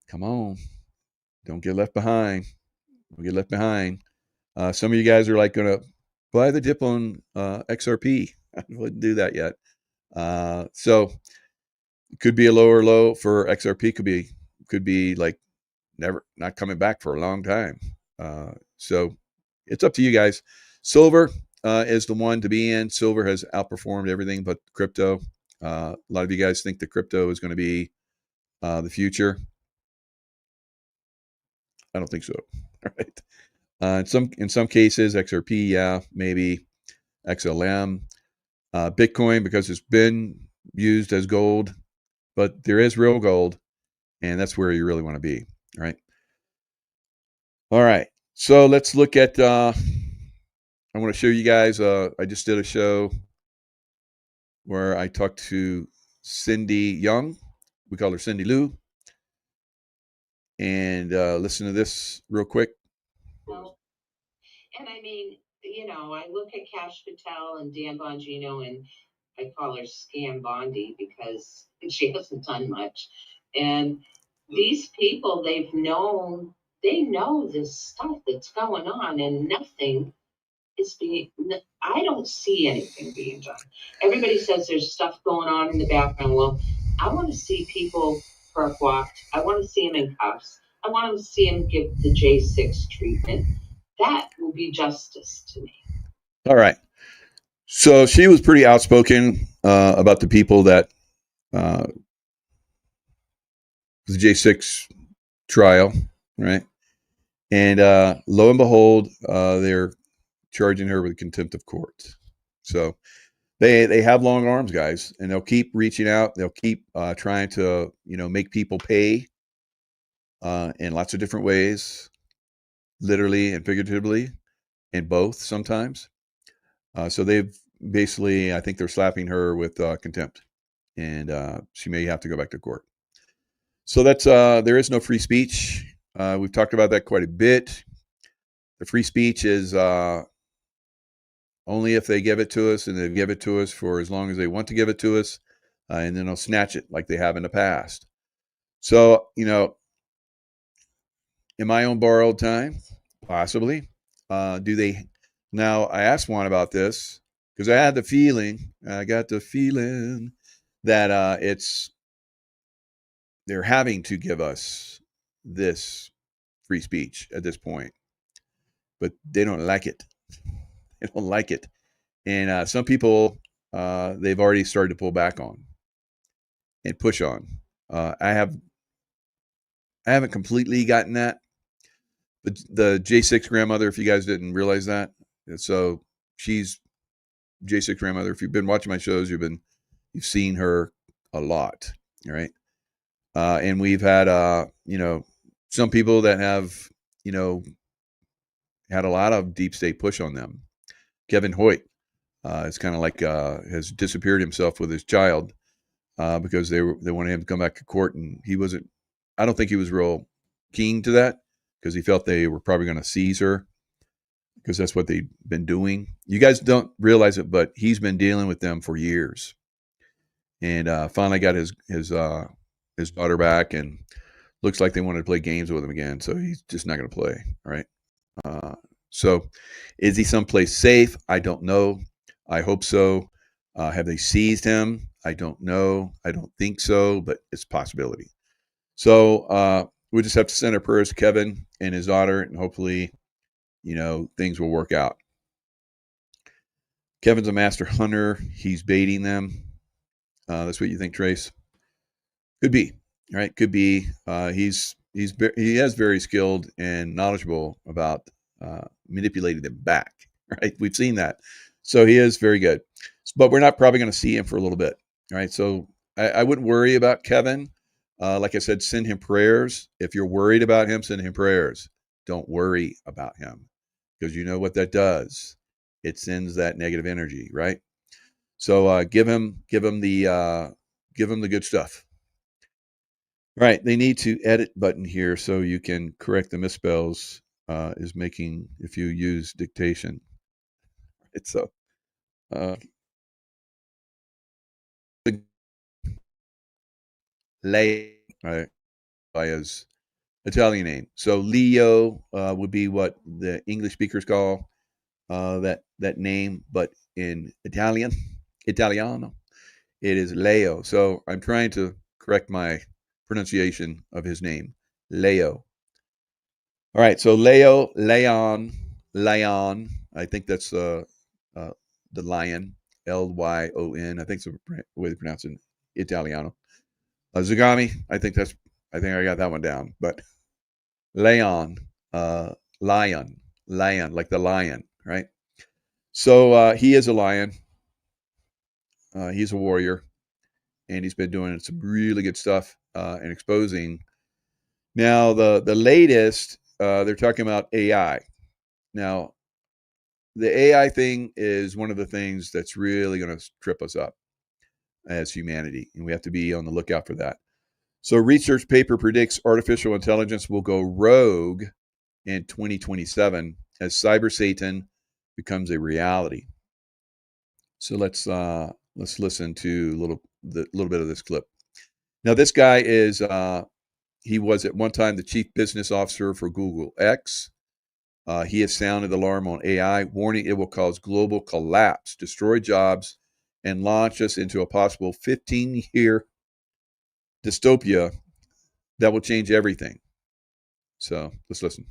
come on. Don't get left behind. Don't get left behind. Some of you guys are like going to buy the dip on XRP. I wouldn't do that yet. So it could be a lower low for XRP. Could be like not coming back for a long time. So it's up to you guys. Silver is the one to be in. Silver has outperformed everything but crypto. A lot of you guys think the crypto is going to be the future. I don't think so. Right. In some cases, XRP, yeah, maybe XLM, Bitcoin, because it's been used as gold, but there is real gold, and that's where you really want to be, right? All right, so let's look at. I want to show you guys. I just did a show where I talked to Cindy Young. We call her Cindy Lou. And listen to this real quick. And I mean, I look at Cash Patel and Dan Bongino, and I call her Scam Bondi because she hasn't done much. And these people, they know this stuff that's going on, and nothing is I don't see anything being done. Everybody says there's stuff going on in the background. Well, I want to see people perp walked. I want to see them in cuffs. I want to see them give the J6 treatment. That will be justice to me. All right. So she was pretty outspoken about the people that the J6 trial, right? And lo and behold, they're charging her with contempt of court. So they have long arms, guys, and they'll keep reaching out. They'll keep trying to make people pay in lots of different ways, literally and figuratively, and both sometimes. So they've basically, I think they're slapping her with contempt, and she may have to go back to court. So that's there is no free speech. We've talked about that quite a bit. The free speech is only if they give it to us, and they give it to us for as long as they want to give it to us, and then they'll snatch it like they have in the past. So, in my own borrowed time, possibly. Do they? Now, I asked Juan about this because I got the feeling that they're having to give us this free speech at this point, but they don't like it. They don't like it. And some people they've already started to pull back on and push on. I haven't completely gotten that. But the J6 grandmother, if you guys didn't realize that, so she's J6 grandmother. If you've been watching my shows, you've seen her a lot, all right? And we've had, some people that have, had a lot of deep state push on them. Kevin Hoyt is kind of like has disappeared himself with his child because they wanted him to come back to court, and he wasn't. I don't think he was real keen to that because he felt they were probably going to seize her because that's what they've been doing. You guys don't realize it, but he's been dealing with them for years, and finally got his daughter back, and looks like they wanted to play games with him again. So he's just not going to play. All right. So is he someplace safe? I don't know. I hope so. Have they seized him? I don't know. I don't think so, but it's a possibility. So we just have to send our prayers to Kevin and his daughter, and hopefully, things will work out. Kevin's a master hunter. He's baiting them. That's what you think, Trace? Could be. All right. Could be. He is very skilled and knowledgeable about manipulating them back. Right. We've seen that. So he is very good. But we're not probably going to see him for a little bit. All right. So I wouldn't worry about Kevin. Like I said, send him prayers. If you're worried about him, send him prayers. Don't worry about him, because you know what that does. It sends that negative energy, right? So give him the good stuff. Right. They need to edit button here so you can correct the misspells. Is making if you use dictation. It's Leo, right, by his Italian name. So Leo would be what the English speakers call that name, but in Italiano, it is Leo. So I'm trying to correct my pronunciation of his name, Leo. All right, so Leon. I think that's the lion, Lyon. I think it's the way they pronounce it in Italiano. Zagami, I think I got that one down. But Leon, lion, like the lion, right? So he is a lion. He's a warrior, and he's been doing some really good stuff and exposing. Now the latest, they're talking about AI. Now, the AI thing is one of the things that's really going to trip us up as humanity, and we have to be on the lookout for that. So research paper predicts artificial intelligence will go rogue in 2027 as cyber Satan becomes a reality. So let's listen to a little bit of this clip. Now, this guy is he was at one time the chief business officer for Google X. He has sounded the alarm on AI, warning it will cause global collapse, destroy jobs, and launch us into a possible 15-year dystopia that will change everything. So let's listen.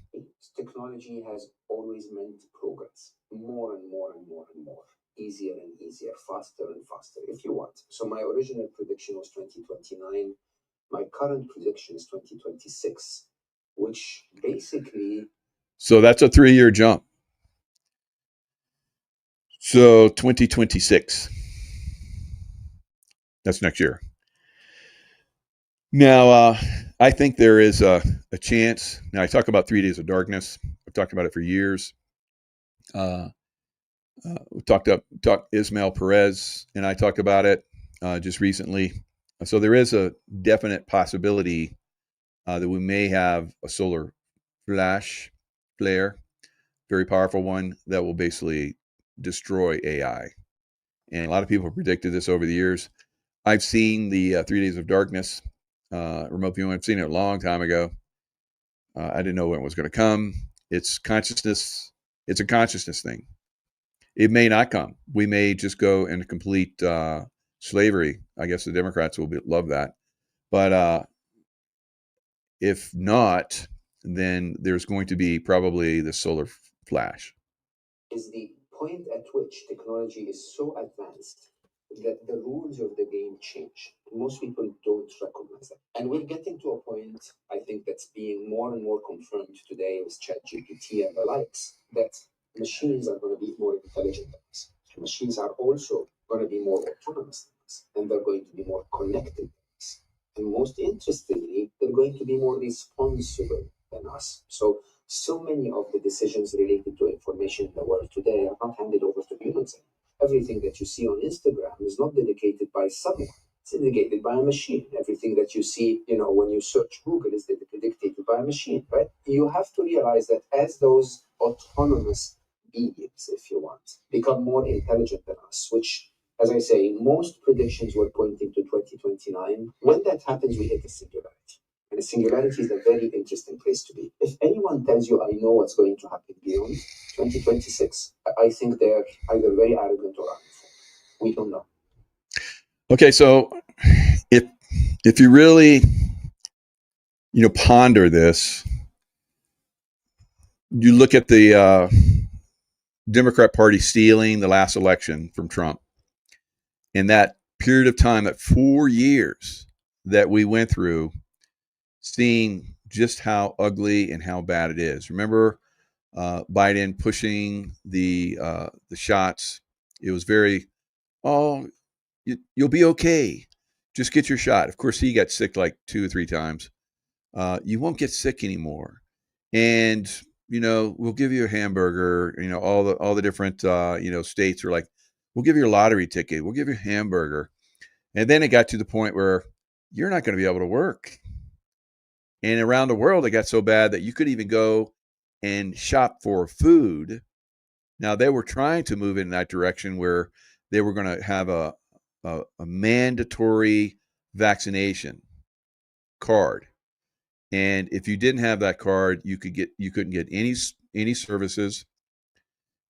Technology has always meant progress, more and more and more and more, easier and easier, faster and faster, if you want. So my original prediction was 2029. My current prediction is 2026, which basically... So that's a 3-year jump. So 2026. That's next year. Now, I think there is a chance. Now, I talk about 3 days of darkness. I've talked about it for years. We talked Ismail Perez, and I talked about it just recently. So there is a definite possibility that we may have a solar flare, very powerful one that will basically destroy AI. And a lot of people have predicted this over the years. I've seen the 3 days of darkness remote viewing. I've seen it a long time ago. I didn't know when it was going to come. It's consciousness. It's a consciousness thing. It may not come. We may just go into complete slavery. I guess the Democrats will love that. But if not, then there's going to be probably the solar flash. Is the point at which technology is so advanced the rules of the game change. Most people don't recognize that. And we're getting to a point, I think, that's being more and more confirmed today with ChatGPT and the likes, that machines are going to be more intelligent than us. Machines are also going to be more autonomous than us, and they're going to be more connected than us. And most interestingly, they're going to be more responsible than us. So many of the decisions related to information in the world today are not handed over to humans anymore. Everything that you see on Instagram is not dedicated by someone. It's dedicated by a machine. Everything that you see, when you search Google is dictated by a machine, right? You have to realize that as those autonomous beings, if you want, become more intelligent than us, which, as I say, most predictions were pointing to 2029. When that happens, we hit a singularity. And a singularity is a very interesting place to be. If anyone tells you, I know what's going to happen beyond 2026, I think they're either very arrogant or uninformed. We don't know. Okay, so if you really, ponder this, you look at the Democrat Party stealing the last election from Trump. In that period of time, that 4 years that we went through, seeing just how ugly and how bad it is. Remember Biden pushing the shots. It was very, you'll be okay. Just get your shot. Of course, he got sick like 2 or 3 times. You won't get sick anymore. And, we'll give you a hamburger. All the different, states are like, we'll give you a lottery ticket. We'll give you a hamburger. And then it got to the point where you're not going to be able to work. And around the world, it got so bad that you could even go and shop for food. Now, they were trying to move in that direction where they were going to have a mandatory vaccination card. And if you didn't have that card, you couldn't get any services,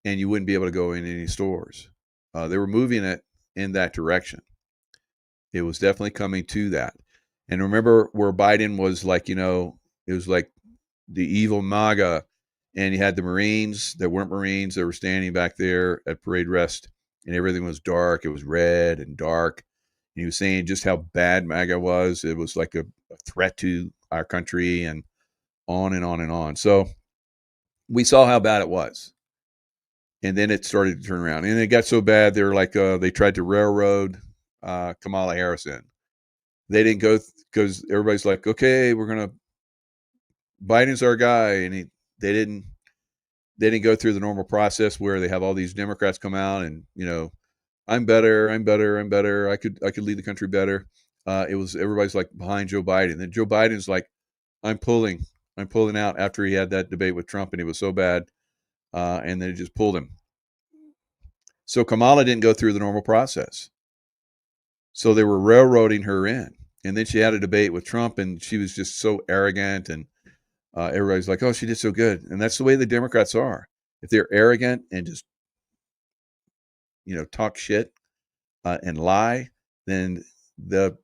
and you wouldn't be able to go in any stores. They were moving it in that direction. It was definitely coming to that. And remember where Biden was like, it was like the evil MAGA, and you had the Marines that weren't Marines that were standing back there at parade rest, and everything was dark. It was red and dark. And he was saying just how bad MAGA was. It was like a threat to our country, and on and on and on. So we saw how bad it was. And then it started to turn around. And it got so bad, they were like, they tried to railroad Kamala Harris in. They didn't go because everybody's like, okay, Biden's our guy. And they didn't go through the normal process where they have all these Democrats come out and, I'm better. I could lead the country better. Everybody's like behind Joe Biden. Then Joe Biden's like, I'm pulling out after he had that debate with Trump, and it was so bad. And then it just pulled him. So Kamala didn't go through the normal process. So they were railroading her in. And then she had a debate with Trump, and she was just so arrogant, and everybody's like, oh, she did so good. And that's the way the Democrats are. If they're arrogant and just, talk shit and lie, then the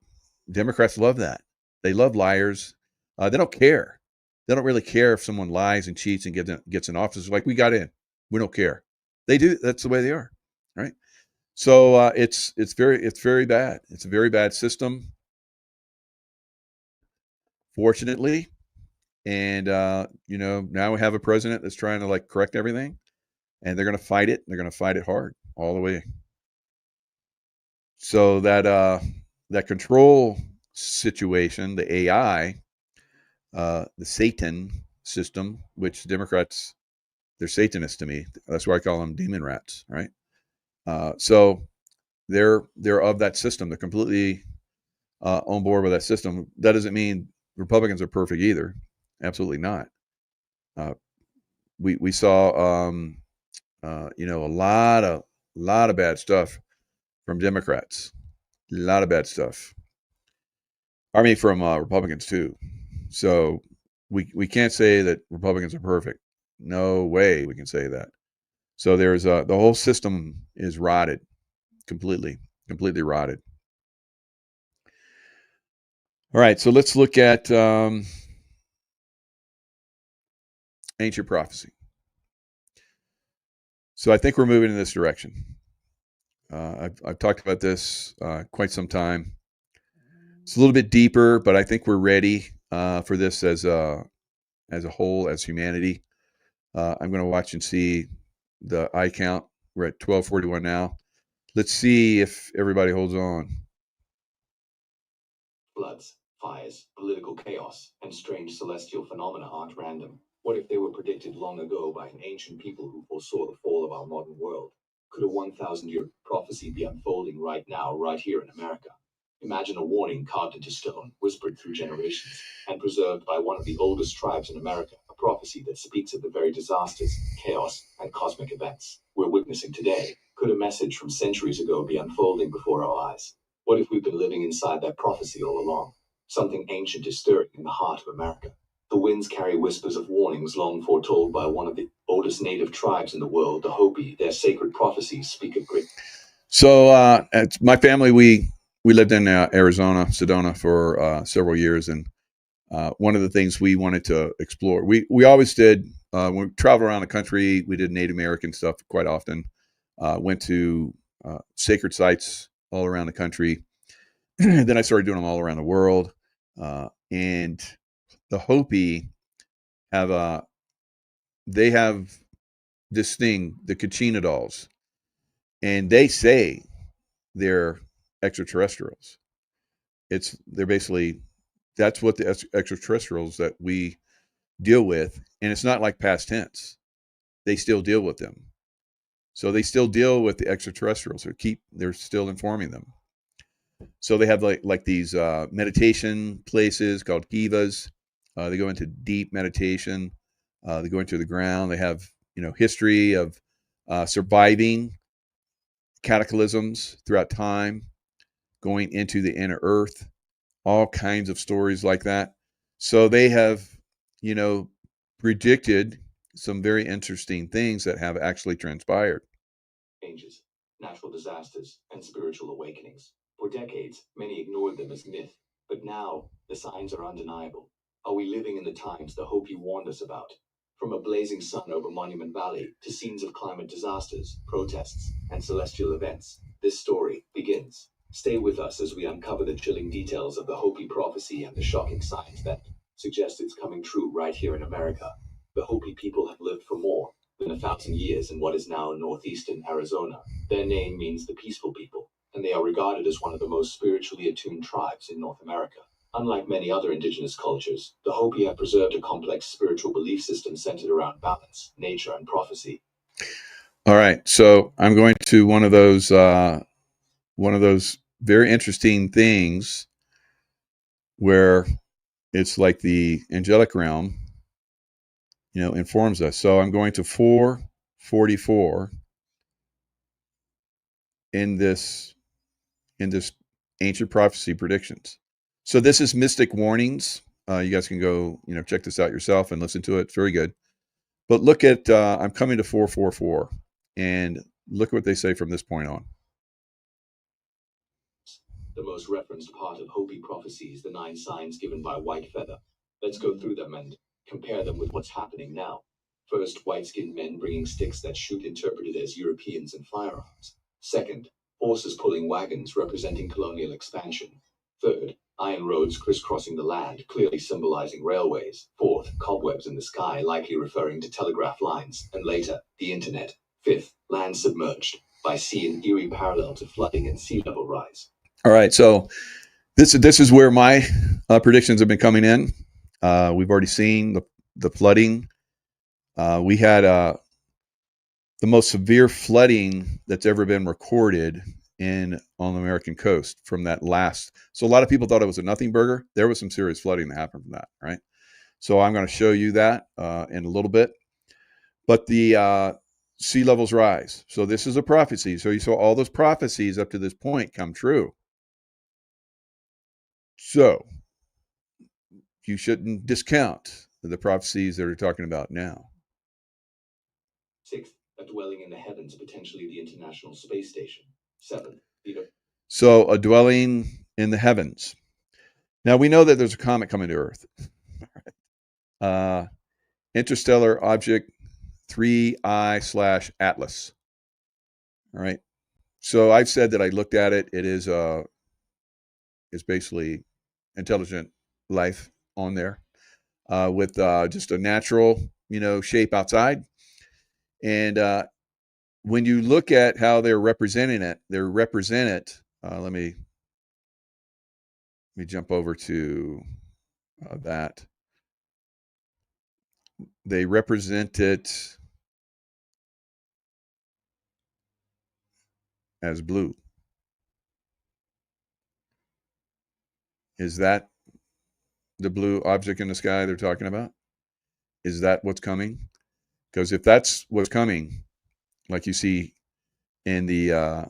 Democrats love that. They love liars. They don't care. They don't really care if someone lies and cheats and gets in office. Like, we got in. We don't care. They do. That's the way they are. Right. So it's very bad. It's a very bad system, fortunately. And, now we have a president that's trying to correct everything, and they're going to fight it. They're going to fight it hard all the way. So that control situation, the AI, the Satan system, which Democrats, they're Satanists to me. That's why I call them demon rats, right? So they're of that system. They're completely on board with that system. That doesn't mean Republicans are perfect either. Absolutely not. We saw a lot of bad stuff from Democrats. A lot of bad stuff. I mean, from Republicans too. So we can't say that Republicans are perfect. No way we can say that. So there's the whole system is rotted, completely rotted. All right, so let's look at ancient prophecy. So I think we're moving in this direction. I've talked about this quite some time. It's a little bit deeper, but I think we're ready for this as a whole, as humanity. I'm going to watch and see the eye count. We're at 12:41 now. Let's see if everybody holds on. Floods, fires, political chaos, and strange celestial phenomena aren't random. What if they were predicted long ago by an ancient people who foresaw the fall of our modern world? Could a 1,000-year prophecy be unfolding right now, right here in America? Imagine a warning carved into stone, whispered through generations, and preserved by one of the oldest tribes in America, a prophecy that speaks of the very disasters, chaos, and cosmic events we're witnessing today. Could a message from centuries ago be unfolding before our eyes? What if we've been living inside that prophecy all along? Something ancient is stirring in the heart of America. The winds carry whispers of warnings long foretold by one of the oldest native tribes in the world, the Hopi. Their sacred prophecies speak of great. So my family, we lived in Arizona, Sedona, for several years, and one of the things we wanted to explore, we always did, when we traveled around the country, we did Native American stuff quite often, went to sacred sites all around the country. Then I started doing them all around the world. And the Hopi have they have this thing, the Kachina dolls, and they say they're extraterrestrials. They're basically, that's what the extraterrestrials that we deal with, and it's not like past tense. They still deal with them. So they still deal with the extraterrestrials. They're still informing them. So they have like these meditation places called kivas. They go into deep meditation. They go into the ground. They have history of surviving cataclysms throughout time, going into the inner earth, all kinds of stories like that. So they have, predicted some very interesting things that have actually transpired. Changes, natural disasters, and spiritual awakenings. For decades, many ignored them as myth, but now the signs are undeniable. Are we living in the times the Hopi warned us about? From a blazing sun over Monument Valley to scenes of climate disasters, protests, and celestial events, this story begins. Stay with us as we uncover the chilling details of the Hopi prophecy and the shocking signs that suggest it's coming true right here in America. The Hopi people have lived for more than 1,000 years in what is now northeastern Arizona. Their name means the peaceful people, and they are regarded as one of the most spiritually attuned tribes in North America. Unlike many other indigenous cultures, the Hopi have preserved a complex spiritual belief system centered around balance, nature, and prophecy. All right, so I'm going to one of those very interesting things where it's like the angelic realm, informs us. So I'm going to 444 in this ancient prophecy predictions. So this is Mystic Warnings. You guys can go, check this out yourself and listen to it. It's very good. But look at, I'm coming to 444, and look at what they say from this point on. The most referenced part of Hopi prophecies, the 9 signs given by White Feather. Let's go through them and compare them with what's happening now. First, white-skinned men bringing sticks that shoot, interpreted as Europeans and firearms. Second, horses pulling wagons representing colonial expansion. Third, iron roads crisscrossing the land, clearly symbolizing railways. Fourth, cobwebs in the sky, likely referring to telegraph lines, and later, the internet. Fifth, land submerged by sea in eerie parallel to flooding and sea level rise. All right, so this is where my predictions have been coming in. We've already seen the flooding. We had the most severe flooding that's ever been recorded on the American coast from that last. So a lot of people thought it was a nothing burger. There was some serious flooding that happened from that, right? So I'm going to show you that in a little bit. But the sea levels rise. So this is a prophecy. So you saw all those prophecies up to this point come true. So you shouldn't discount the prophecies that we're talking about now. Sixth, a dwelling in the heavens, potentially the International Space Station. Seventh, so a dwelling in the heavens. Now we know that there's a comet coming to Earth. Interstellar object 3I/Atlas. All right. So I've said that I looked at it. It is it's basically intelligent life on there with just a natural, shape outside. And when you look at how they're representing it, let me jump over to that. They represent it as blue. Is that the blue object in the sky they're talking about? Is that what's coming? Because if that's what's coming, like you see in their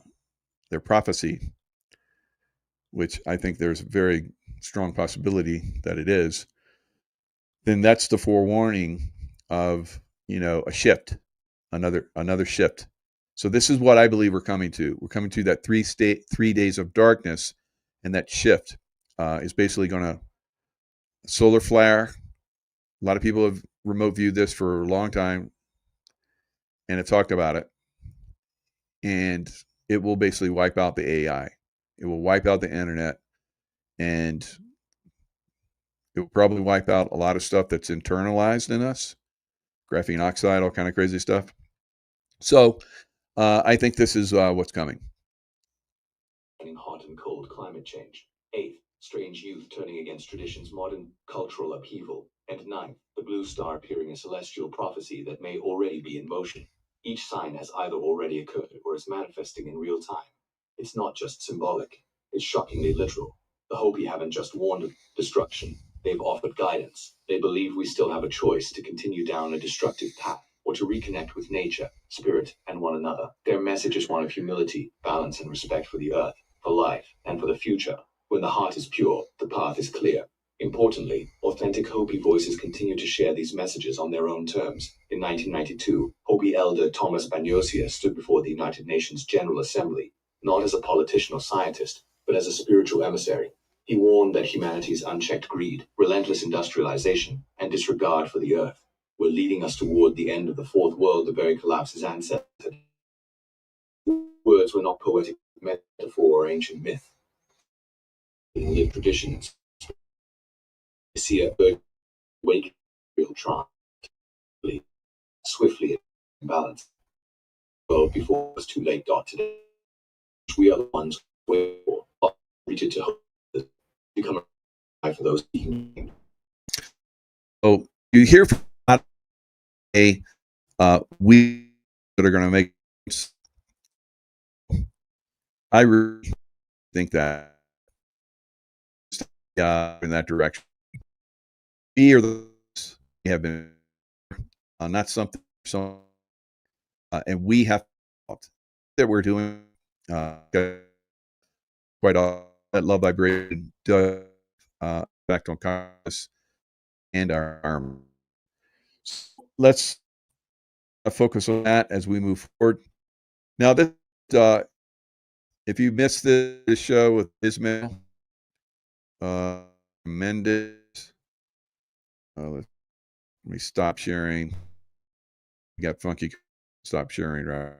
prophecy, which I think there's a very strong possibility that it is, then that's the forewarning of a shift, another shift. So this is what I believe we're coming to. We're coming to that 3 days of darkness, and that shift is basically going to solar flare. A lot of people have remote viewed this for a long time and have talked about it. And it will basically wipe out the AI. It will wipe out the internet, and it will probably wipe out a lot of stuff that's internalized in us, graphene oxide, all kind of crazy stuff. So I think this is what's coming. Hot and cold climate change. 8th, strange youth turning against traditions, modern cultural upheaval. And 9th, the blue star appearing a celestial prophecy that may already be in motion. Each sign has either already occurred or is manifesting in real time. It's not just symbolic, it's shockingly literal. The Hopi haven't just warned of destruction, they've offered guidance. They believe we still have a choice to continue down a destructive path or to reconnect with nature, spirit, and one another. Their message is one of humility, balance, and respect for the earth, for life, and for the future. When the heart is pure, the path is clear. Importantly, authentic Hopi voices continue to share these messages on their own terms. In 1992, Hopi elder Thomas Banyosia stood before the United Nations General Assembly, not as a politician or scientist, but as a spiritual emissary. He warned that humanity's unchecked greed, relentless industrialization, and disregard for the earth were leading us toward the end of the fourth world, the very collapse his ancestors. Words were not poetic metaphor or ancient myth. In lived traditions, see a wake real trance, swiftly in balance. Well, before it was too late. Today, we are the ones waiting for, reached to hope that become alive for those. So you hear from we that are going to make. I really think that in that direction. We are the have been not something so, and we have that we're doing quite a that love vibration does effect on consciousness and our arm. So let's focus on that as we move forward. Now, this if you missed this show with Ismail Mendez, let me stop sharing. You got funky. Stop sharing, right?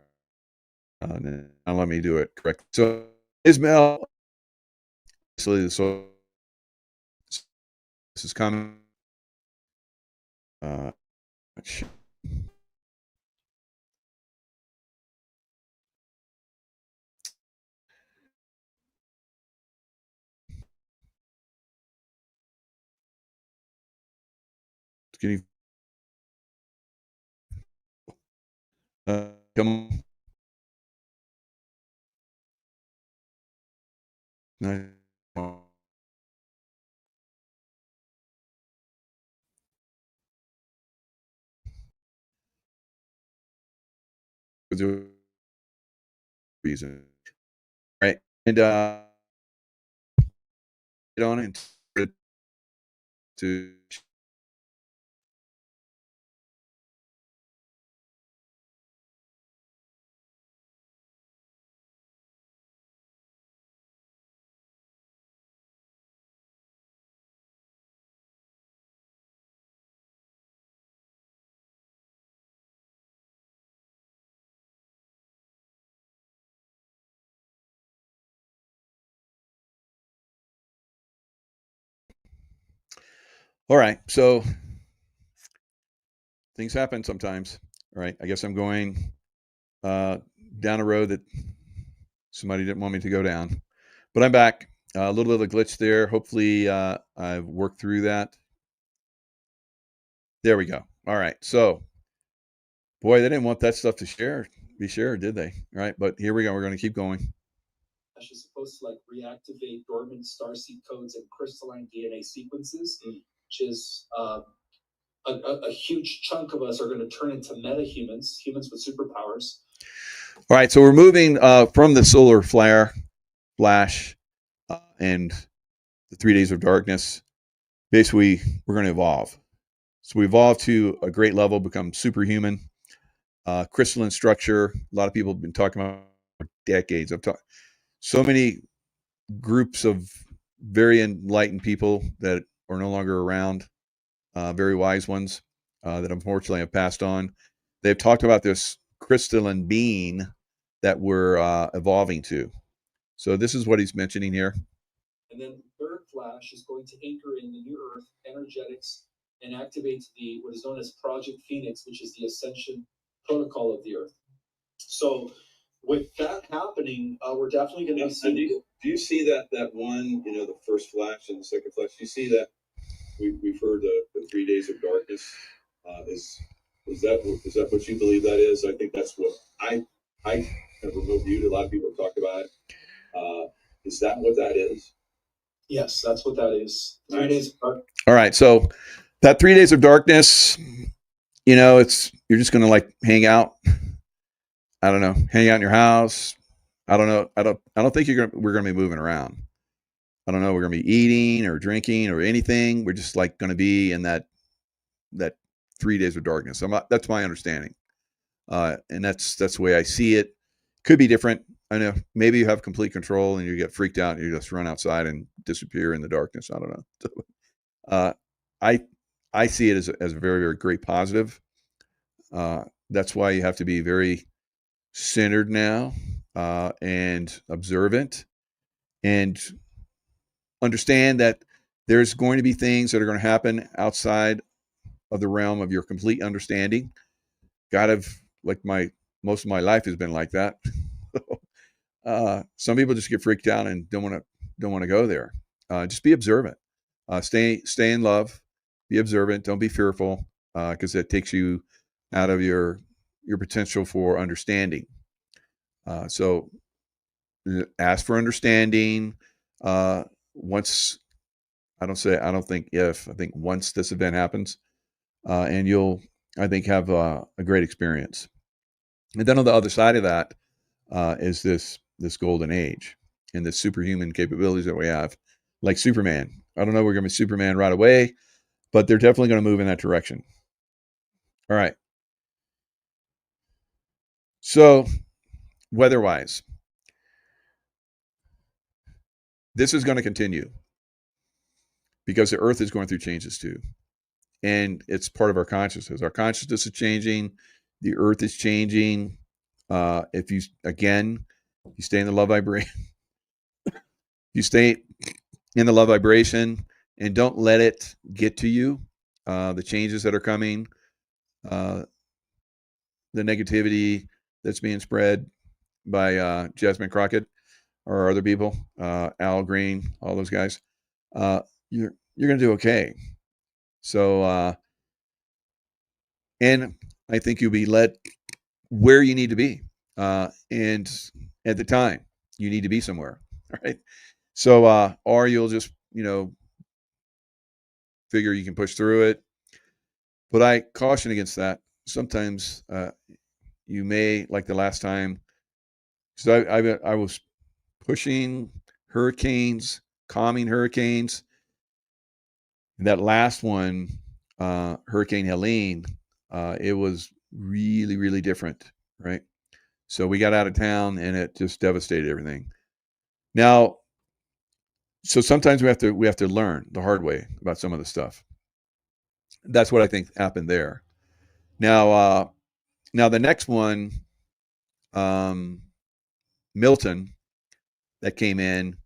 Now let me do it correct. So Ismail, so this is coming. Getting come on. Reason, right? And get on it to All right. So things happen sometimes. All right. I guess I'm going down a road that somebody didn't want me to go down. But I'm back. A little bit of a glitch there. Hopefully I've worked through that. There we go. All right. So, boy, they didn't want that stuff to be shared, did they? All right. But here we go. We're going to keep going. Is supposed to like reactivate dormant starseed codes and crystalline DNA sequences, which is a huge chunk of us are going to turn into metahumans, humans with superpowers. All right. So we're moving from the solar flash and the 3 days of darkness. Basically, we're going to evolve. So we evolve to a great level, become superhuman, crystalline structure. A lot of people have been talking about for decades. I've talked so many groups of very enlightened people that are no longer around, very wise ones that unfortunately have passed on. They've talked about this crystalline being that we're evolving to. So this is what he's mentioning here. And then third flash is going to anchor in the new Earth energetics and activate what is known as Project Phoenix, which is the Ascension protocol of the Earth. So with that happening, we're definitely going to be seeing. Do you see that one, the first flash and the second flash? Do you see that we've heard the 3 days of darkness? Is that what you believe that is? I think that's what I have remote viewed. A lot of people have talked about it. Is that what that is? Yes, that's what that is. 3 days of darkness. All right, so that 3 days of darkness, you're just going to like hang out. I don't know, hang out in your house. I don't know. I don't think we're going to be moving around. I don't know. We're going to be eating or drinking or anything. We're just like going to be in that 3 days of darkness. That's my understanding. And that's the way I see it. Could be different. I know maybe you have complete control and you get freaked out and you just run outside and disappear in the darkness. I don't know. I see it as a very, very great positive. That's why you have to be very centered now and observant and understand that there's going to be things that are going to happen outside of the realm of your complete understanding. Most of my life has been like that. Some people just get freaked out and don't want to go there. Just be observant. Stay in love. Be observant. Don't be fearful, because that takes you out of your potential for understanding. So ask for understanding. Once I think once this event happens, and you'll, I think, have a great experience. And then on the other side of that is this golden age and the superhuman capabilities that we have, like Superman. I don't know we're going to be Superman right away, but they're definitely going to move in that direction. All right. So weather-wise, this is going to continue because the Earth is going through changes too. And it's part of our consciousness. Our consciousness is changing. The Earth is changing. If you stay in the love vibration, you stay in the love vibration and don't let it get to you. The changes that are coming, the negativity that's being spread by Jasmine Crockett or other people, Al Green, all those guys, you're going to do okay. So, and I think you'll be led where you need to be, and at the time you need to be somewhere, right? So, or you'll just, figure you can push through it. But I caution against that. Sometimes you may, like the last time, because I was pushing hurricanes, calming hurricanes. And that last one, Hurricane Helene, it was really, really different, right? So we got out of town and it just devastated everything. Now, so sometimes we have to learn the hard way about some of the stuff. That's what I think happened there. Now the next one, Milton, that came in,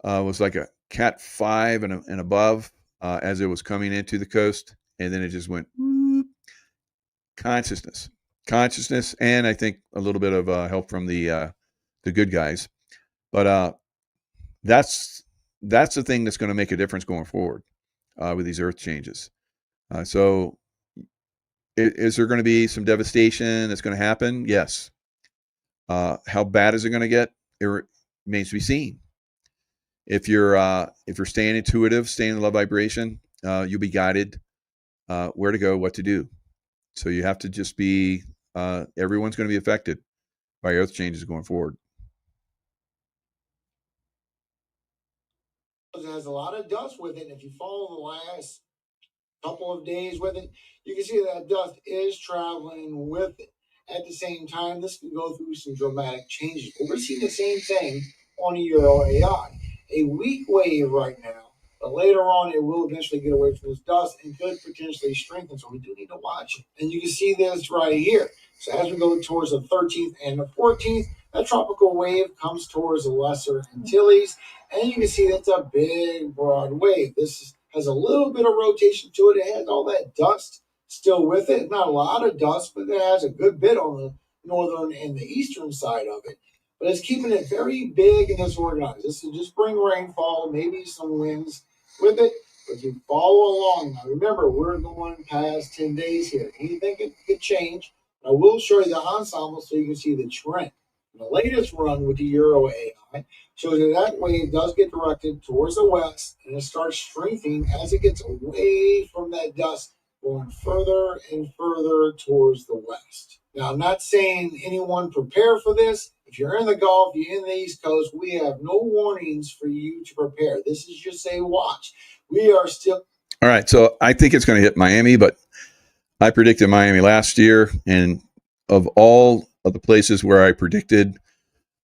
was like a Cat 5 and above. as it was coming into the coast, and then it just went whoop. Consciousness, and I think a little bit of help from the good guys. But that's the thing that's going to make a difference going forward with these earth changes. So is there going to be some devastation that's going to happen? Yes. How bad is it going to get? It remains to be seen. If you're staying intuitive, staying in the love vibration, you'll be guided where to go, what to do. So you have to just be. Everyone's going to be affected by earth changes going forward. It has a lot of dust with it, and if you follow the last couple of days with it, you can see that dust is traveling with it. At the same time, this can go through some dramatic changes. But we're seeing the same thing on a Euro AI. A weak wave right now, but later on it will eventually get away from this dust and could potentially strengthen. So we do need to watch it. And you can see this right here. So as we go towards the 13th and the 14th, that tropical wave comes towards the Lesser Antilles. And you can see that's a big, broad wave. This has a little bit of rotation to it. It has all that dust still with it. Not a lot of dust, but it has a good bit on the northern and the eastern side of it. But it's keeping it very big and disorganized. This will just bring rainfall, maybe some winds with it. But you follow along. Now remember, we're going past 10 days here. Anything could change. I will show you the ensemble so you can see the trend. The latest run with the Euro AI shows that wave does get directed towards the west, and it starts strengthening as it gets away from that dust, going further and further towards the west. Now, I'm not saying anyone prepare for this. If you're in the Gulf, you're in the East Coast, we have no warnings for you to prepare. This is just a watch. We are still... All right, so I think it's going to hit Miami, but I predicted Miami last year, and of all of the places where I predicted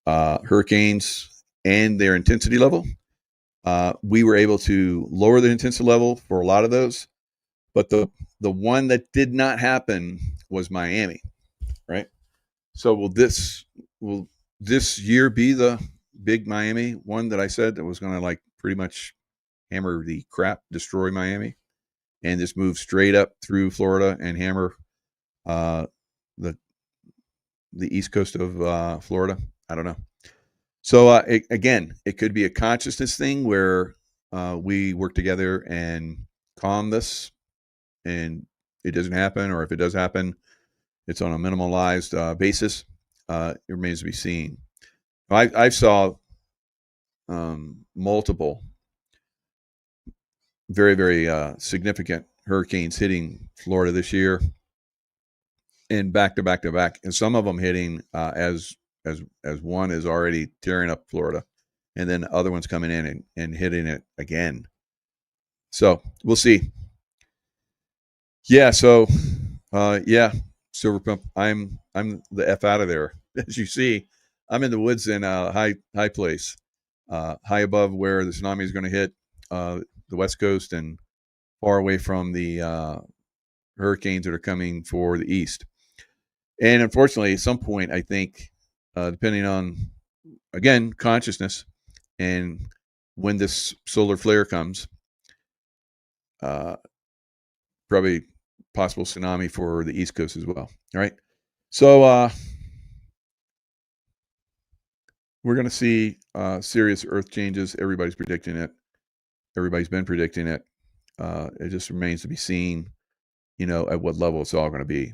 hurricanes and their intensity level, we were able to lower the intensity level for a lot of those. But the one that did not happen was Miami, right? So will this year be the big Miami one that I said that was going to like pretty much hammer the crap, destroy Miami, and just move straight up through Florida and hammer the east coast of Florida? I don't know. So it could be a consciousness thing where we work together and calm this, and it doesn't happen, or if it does happen, it's on a minimalized basis. It remains to be seen. I saw multiple very, very significant hurricanes hitting Florida this year, and back to back to back, and some of them hitting as one is already tearing up Florida, and then other ones coming in and hitting it again. So we'll see. Yeah. So Silver Pump, I'm the F out of there. As you see, I'm in the woods in a high place, high above where the tsunami is going to hit the West Coast and far away from the hurricanes that are coming for the East. And unfortunately, at some point, I think, depending on, again, consciousness and when this solar flare comes, probably possible tsunami for the East Coast as well. All right. So we're going to see serious earth changes. Everybody's predicting it. Everybody's been predicting it. It just remains to be seen, at what level it's all going to be.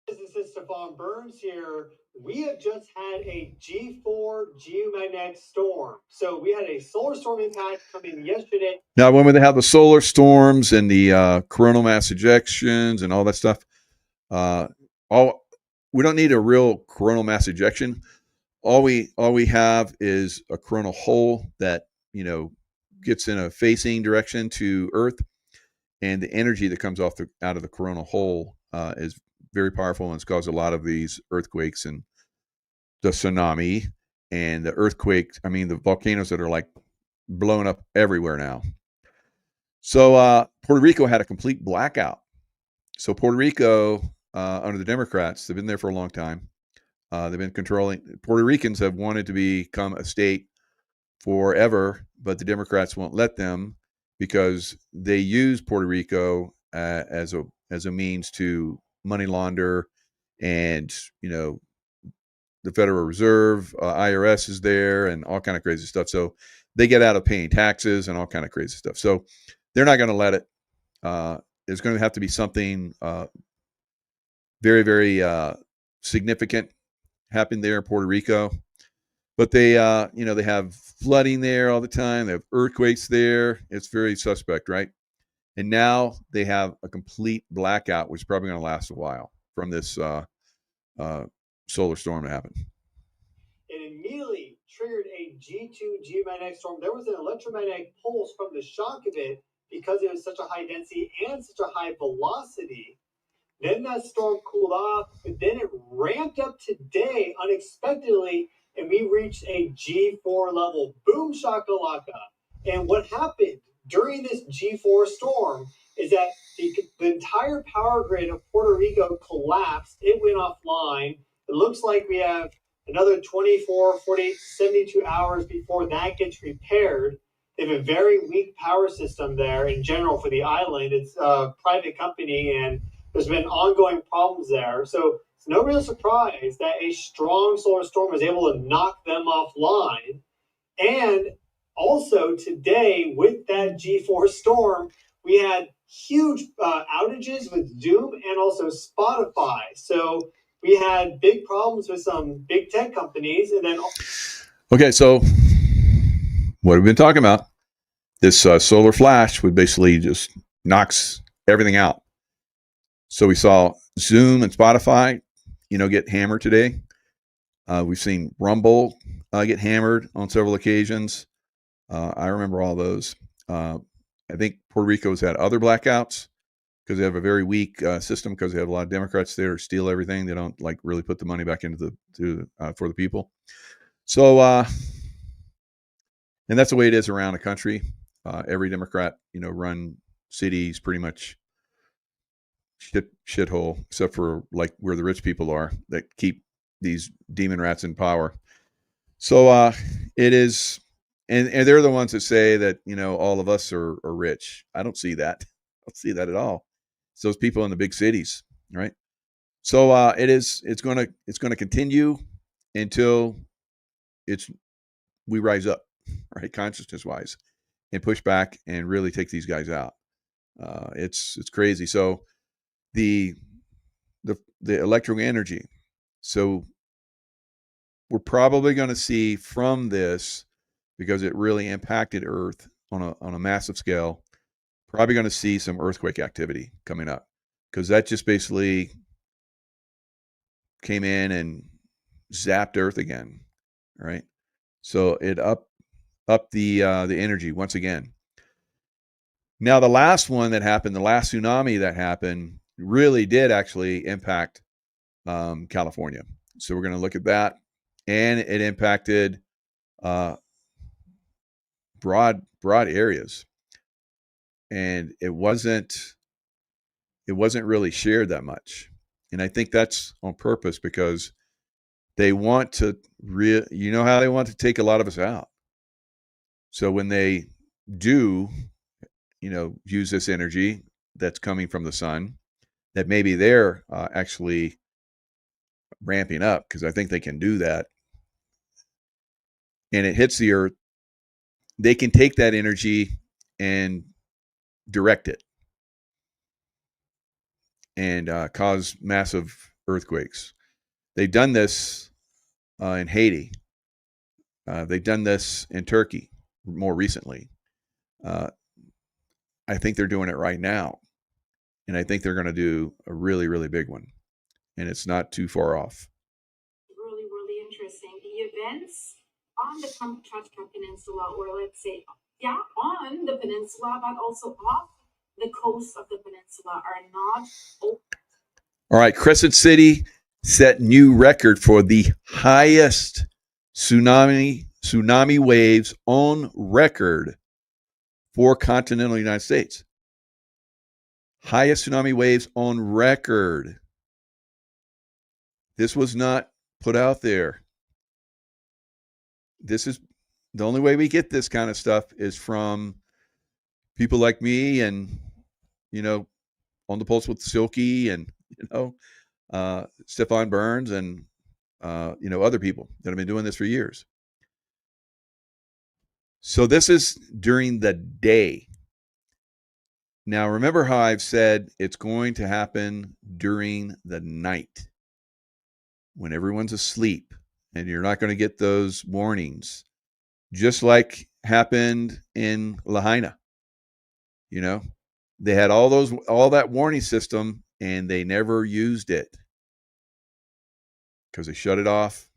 This is Stefan Burns here. We have just had a G4 geomagnetic storm. So we had a solar storm impact come in yesterday. Now, when they have the solar storms and the coronal mass ejections and all that stuff, we don't need a real coronal mass ejection. All we have is a coronal hole that gets in a facing direction to Earth, and the energy that comes out of the coronal hole is very powerful, and it's caused a lot of these earthquakes and the tsunami and the earthquakes. I mean, the volcanoes that are like blown up everywhere now. So Puerto Rico had a complete blackout. So Puerto Rico, under the Democrats, they've been there for a long time. They've been controlling. Puerto Ricans have wanted to become a state forever, but the Democrats won't let them because they use Puerto Rico as a means to money launder, and the Federal Reserve, IRS is there, and all kind of crazy stuff. So they get out of paying taxes and all kind of crazy stuff. So they're not going to let it. There's going to have to be something very, very significant happen there in Puerto Rico. But they have flooding there all the time. They have earthquakes there. It's very suspect, right? And now they have a complete blackout, which is probably going to last a while from this solar storm that happened. It immediately triggered a G2 geomagnetic storm. There was an electromagnetic pulse from the shock of it because it was such a high density and such a high velocity. Then that storm cooled off, but then it ramped up today unexpectedly, and we reached a G4 level. Boom shakalaka. And what happened during this G4 storm is that the entire power grid of Puerto Rico collapsed. It went offline. It looks like we have another 24, 48, 72 hours before that gets repaired. They have a very weak power system there in general for the island. It's a private company, and there's been ongoing problems there. So it's no real surprise that a strong solar storm was able to knock them offline. And also today, with that G4 storm, we had huge outages with Zoom and also Spotify. So we had big problems with some big tech companies. And then... Okay, so what have we been talking about? This solar flash would basically just knocks everything out. So we saw Zoom and Spotify, get hammered today. We've seen Rumble get hammered on several occasions. I remember all those. I think Puerto Rico's had other blackouts because they have a very weak system, because they have a lot of Democrats there who steal everything. They don't really put the money back into for the people. So, and that's the way it is around the country. Every Democrat, run cities pretty much shithole, except for where the rich people are that keep these demon rats in power. So it is, and they're the ones that say that all of us are rich. I don't see that. I don't see that at all. It's those people in the big cities, right? So it's going to continue until we rise up, right, consciousness wise, and push back and really take these guys out. It's crazy. So the electrical energy. So we're probably going to see from this, because it really impacted Earth on a massive scale, probably going to see some earthquake activity coming up, because that just basically came in and zapped Earth again, right? So it up the energy once again. Now, the last one that happened, the last tsunami that happened, really did actually impact California. So we're going to look at that, and it impacted broad areas, and it wasn't really shared that much. And I think that's on purpose, because they want to how they want to take a lot of us out. So when they do use this energy that's coming from the sun, that maybe they're actually ramping up, because I think they can do that, and it hits the Earth, they can take that energy and direct it and cause massive earthquakes. They've done this in Haiti. They've done this in Turkey more recently. I think they're doing it right now, and I think they're going to do a really, really big one, and it's not too far off. Really, really interesting. The events on the Kamchatka Peninsula, or let's say, on the peninsula, but also off the coast of the peninsula, are not open. All right, Crescent City set new record for the highest tsunami waves on record for continental United States. Highest tsunami waves on record. This was not put out there. This is the only way we get this kind of stuff is from people like me and, On the Pulse with Silky and, Stefan Burns and, other people that have been doing this for years. So this is during the day. Now, remember how I've said it's going to happen during the night when everyone's asleep and you're not going to get those warnings, just like happened in Lahaina. They had all that warning system and they never used it because they shut it off,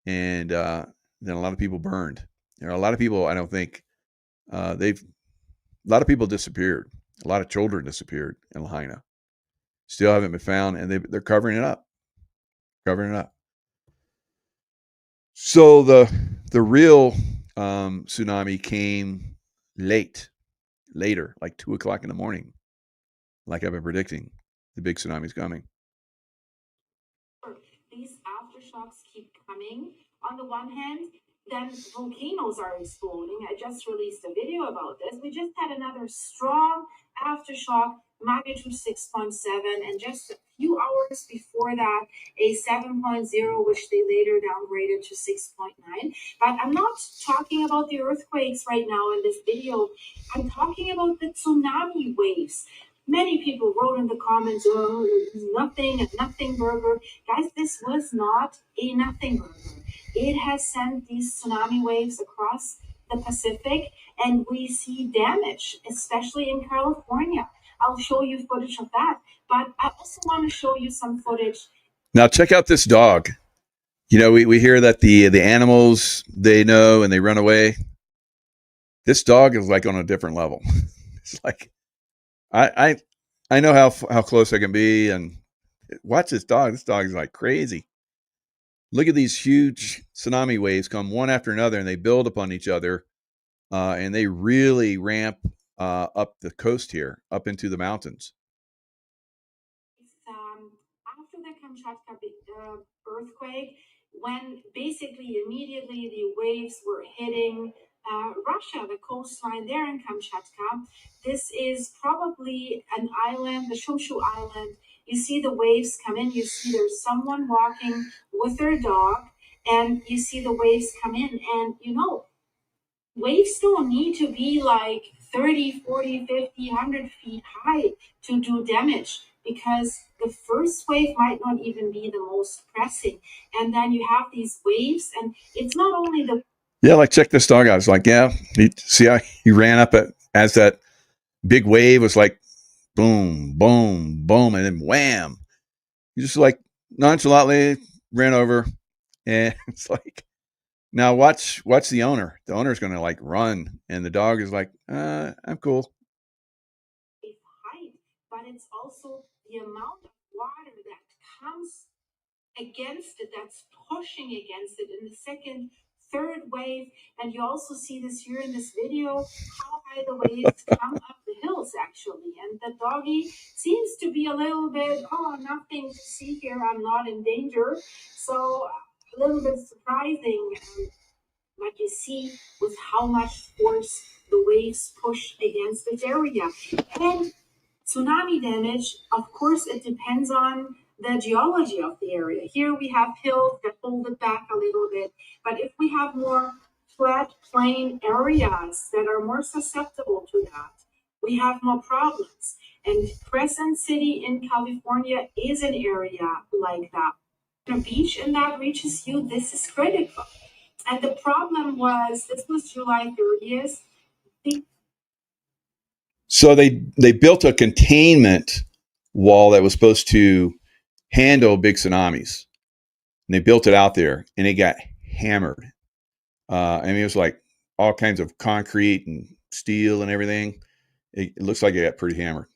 and then a lot of people burned. There are a lot of people, I don't think, a lot of people disappeared. A lot of children disappeared in Lahaina. Still haven't been found, and they're covering it up. So the real tsunami came later, like 2:00 in the morning, like I've been predicting. The big tsunami's coming. These aftershocks keep coming. On the one hand, then volcanoes are exploding. I just released a video about this. We just had another strong aftershock, magnitude 6.7, and just a few hours before that, a 7.0, which they later downgraded to 6.9. But I'm not talking about the earthquakes right now in this video. I'm talking about the tsunami waves. Many people wrote in the comments, oh, there's nothing, a nothing burger. Guys, this was not a nothing burger. It has sent these tsunami waves across the Pacific, and we see damage, especially in California. I'll show you footage of that, but I also want to show you some footage. Now check out this dog. We hear that the animals, they know and they run away. This dog is like on a different level. It's like, I know how close I can be, and watch this dog. This dog is like crazy. Look at these huge tsunami waves come one after another, and they build upon each other, and they really ramp up the coast here, up into the mountains. After the Kamchatka earthquake, when basically immediately the waves were hitting Russia, the coastline there in Kamchatka. This is probably an island, the Shoshu Island. You see the waves come in, you see there's someone walking with their dog, and you see the waves come in. And waves don't need to be like 30, 40, 50, 100 feet high to do damage, because the first wave might not even be the most pressing. And then you have these waves, and it's not only the... Yeah, like check this dog out. It's like, see how he ran up as that big wave was like boom, boom, boom, and then wham. He just like nonchalantly ran over, and it's like, now watch the owner. The owner's going to like run, and the dog is like, I'm cool. Height, but it's also the amount of water that comes against it, that's pushing against it in the second, third wave. And you also see this here in this video, how high the waves come up the hills actually. And the doggy seems to be a little bit, nothing to see here, I'm not in danger. So a little bit surprising, but you see with how much force the waves push against this area. And tsunami damage, of course, it depends on the geology of the area. Here we have hills that hold it back a little bit, but if we have more flat, plain areas that are more susceptible to that, we have more problems. And Crescent City in California is an area like that. A beach and that reaches you, this is critical. And the problem was, this was July 30th. So they built a containment wall that was supposed to handle big tsunamis. And they built it out there, and it got hammered. It was like all kinds of concrete and steel and everything. It looks like it got pretty hammered.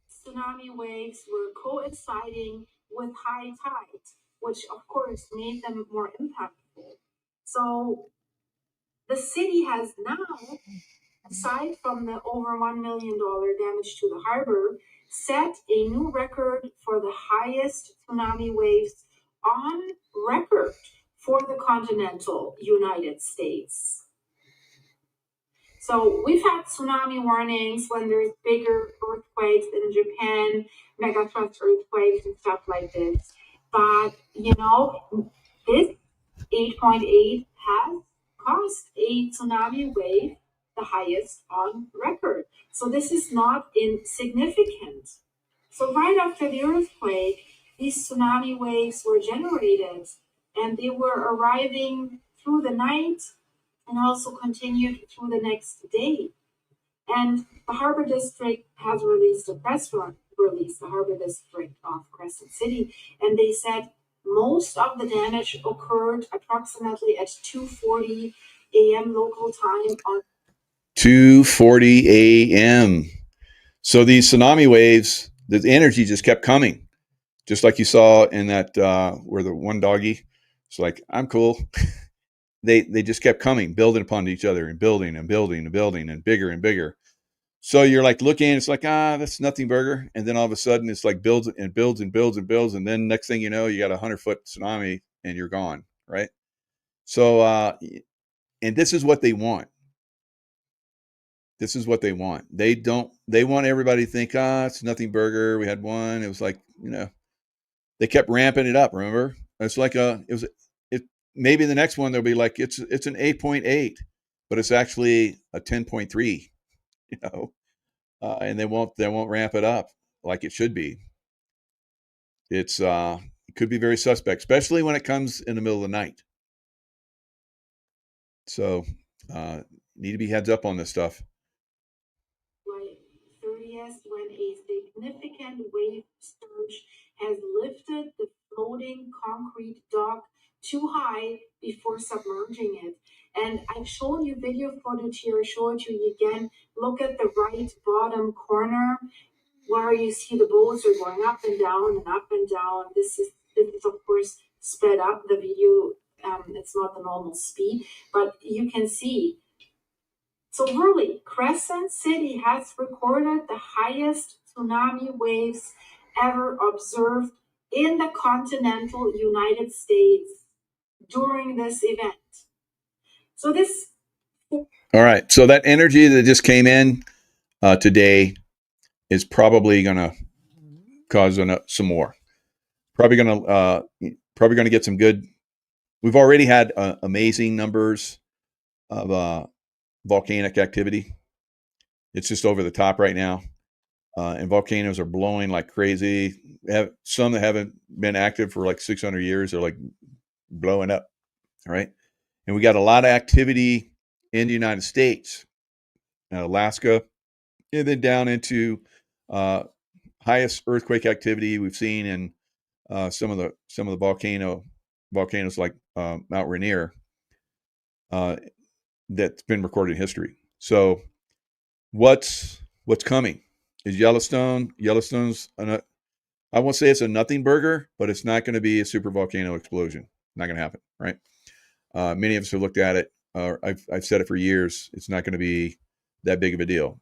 Tsunami waves were coinciding with high tides, which of course made them more impactful. So the city has now, aside from the over $1 million damage to the harbor, set a new record for the highest tsunami waves on record for the continental United States. So we've had tsunami warnings when there's bigger earthquakes in Japan, megathrust earthquakes and stuff like this. But, you know, this 8.8 has caused a tsunami wave, the highest on record. So this is not insignificant. So right after the earthquake, these tsunami waves were generated, and they were arriving through the night and also continued through the next day. And the Harbor District has released a press release, the Harbor District of Crescent City, and they said most of the damage occurred approximately at 2:40 a.m. local time on 2:40 a.m. So these tsunami waves, the energy just kept coming, just like you saw in that where the one doggy, it's like, I'm cool. They just kept coming, building upon each other and building and building and building and bigger and bigger. So you're like looking, it's like, that's nothing burger. And then all of a sudden it's like builds and builds and builds and builds. And then next thing you know, you got 100-foot tsunami and you're gone, right? So, and this is what they want. This is what they want. They want everybody to think, it's nothing burger. We had one. It was like, they kept ramping it up. Remember? It's like maybe the next one, they'll be like, it's an 8.8, but it's actually a 10.3, and they won't ramp it up like it should be. It could be very suspect, especially when it comes in the middle of the night. So, need to be heads up on this stuff. 30th, when a significant wave surge has lifted the floating concrete dock too high before submerging it. And I've shown you video footage here. I showed you again. Look at the right bottom corner where you see the boats are going up and down and up and down. This is of course sped up the video. It's not the normal speed, but you can see. So really, Crescent City has recorded the highest tsunami waves ever observed in the continental United States during this event. So this. All right. So that energy that just came in today is probably going to cause some more. Probably going to get some good. We've already had amazing numbers of volcanic activity. It's just over the top right now. And volcanoes are blowing like crazy. Some that haven't been active for like 600 years are like blowing up. All right. And we got a lot of activity in the United States, Alaska, and then down into highest earthquake activity we've seen in some of the volcanoes like Mount Rainier that's been recorded in history. So what's coming is Yellowstone. Yellowstone's I won't say it's a nothing burger, but it's not going to be a super volcano explosion. Not going to happen, right? Many of us have looked at it. I've said it for years. It's not going to be that big of a deal.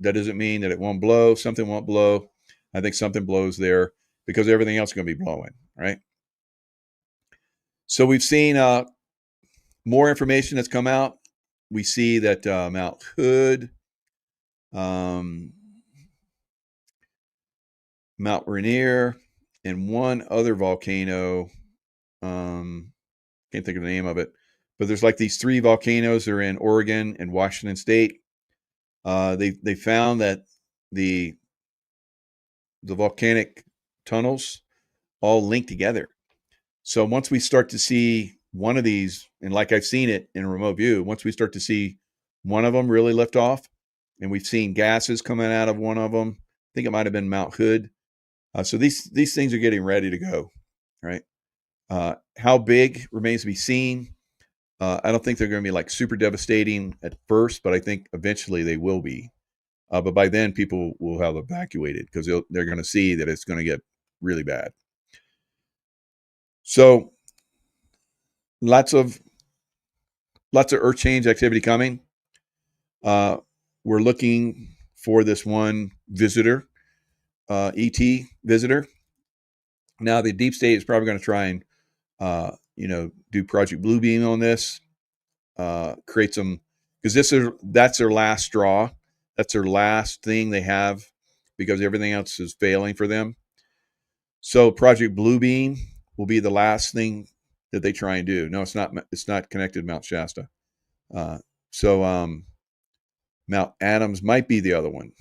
That doesn't mean that it won't blow. Something won't blow. I think something blows there because everything else is going to be blowing, right? So we've seen more information that's come out. We see that Mount Hood, Mount Rainier, and one other volcano. Can't think of the name of it, but there's like these 3 volcanoes that are in Oregon and Washington State. They found that the volcanic tunnels all link together. So once we start to see one of these, and like I've seen it in a remote view, once we start to see one of them really lift off, and we've seen gases coming out of one of them, I think it might have been Mount Hood. So these things are getting ready to go, right? How big remains to be seen. I don't think they're going to be like super devastating at first, but I think eventually they will be. But by then, people will have evacuated because they're going to see that it's going to get really bad. So lots of earth change activity coming. We're looking for this one visitor, ET visitor. Now the deep state is probably going to try and do Project Bluebeam on this, create some because that's their last straw. That's their last thing they have, because everything else is failing for them. So Project Bluebeam will be the last thing that they try and do. No, it's not. It's not connected to Mount Shasta. Mount Adams might be the other one.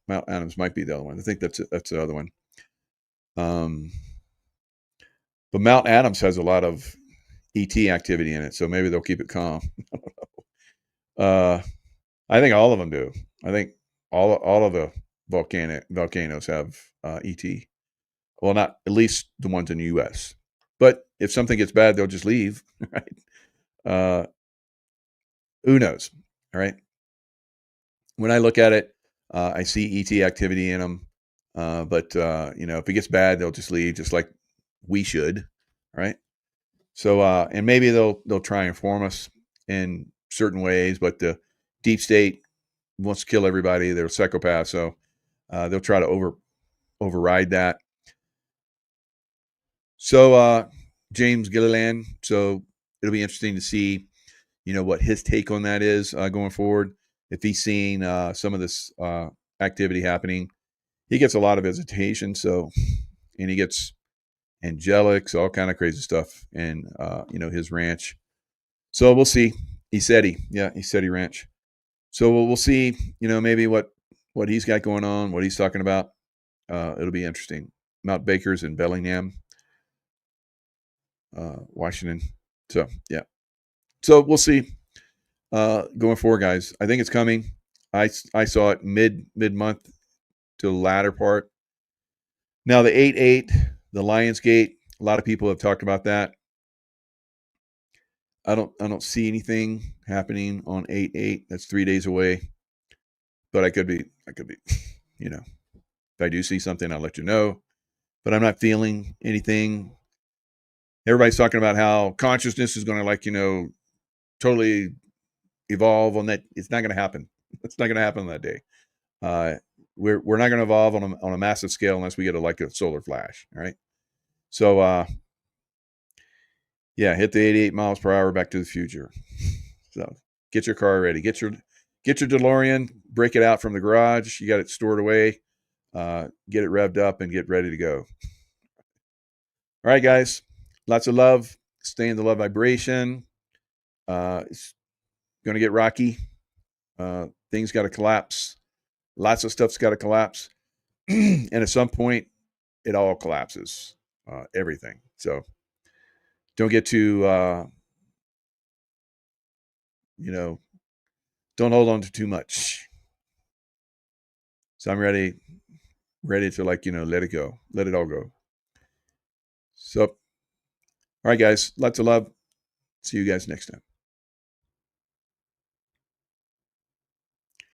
Mount Adams might be the other one. I think that's the other one. But Mount Adams has a lot of ET activity in it, so maybe they'll keep it calm. I think all of them do. I think all of the volcanoes have ET. Well, not at least the ones in the U.S. But if something gets bad, they'll just leave, right? Who knows? All right. When I look at it, I see ET activity in them. But if it gets bad, they'll just leave, just like we should, right? So, and maybe they'll try and inform us in certain ways, but the deep state wants to kill everybody. They're psychopaths, so they'll try to override that. So, James Gilliland. So it'll be interesting to see, what his take on that is going forward. If he's seeing some of this activity happening, he gets a lot of visitation. So, and he gets angelics, all kind of crazy stuff, and his ranch. So we'll see. ESETI Ranch. So we'll see. Maybe what he's got going on, what he's talking about. It'll be interesting. Mount Baker's in Bellingham, Washington. So yeah. So we'll see. Going forward, guys. I think it's coming. I saw it mid-month to the latter part. Now the 8/8, the Lionsgate. A lot of people have talked about that. I don't see anything happening on 8/8. That's 3 days away. But I could be. If I do see something, I'll let you know. But I'm not feeling anything. Everybody's talking about how consciousness is going to totally evolve on that. It's not going to happen. It's not going to happen on that day. We're not going to evolve on a massive scale unless we get a solar flash. All right. So hit the 88 miles per hour, Back to the Future. So get your car ready. Get your DeLorean. Break it out from the garage. You got it stored away. Get it revved up and get ready to go. All right, guys. Lots of love. Stay in the love vibration. It's going to get rocky. Things got to collapse. Lots of stuff's got to collapse. And at some point, it all collapses. Everything. So don't get too, don't hold on to too much. So I'm ready to let it go. Let it all go. So, all right, guys. Lots of love. See you guys next time.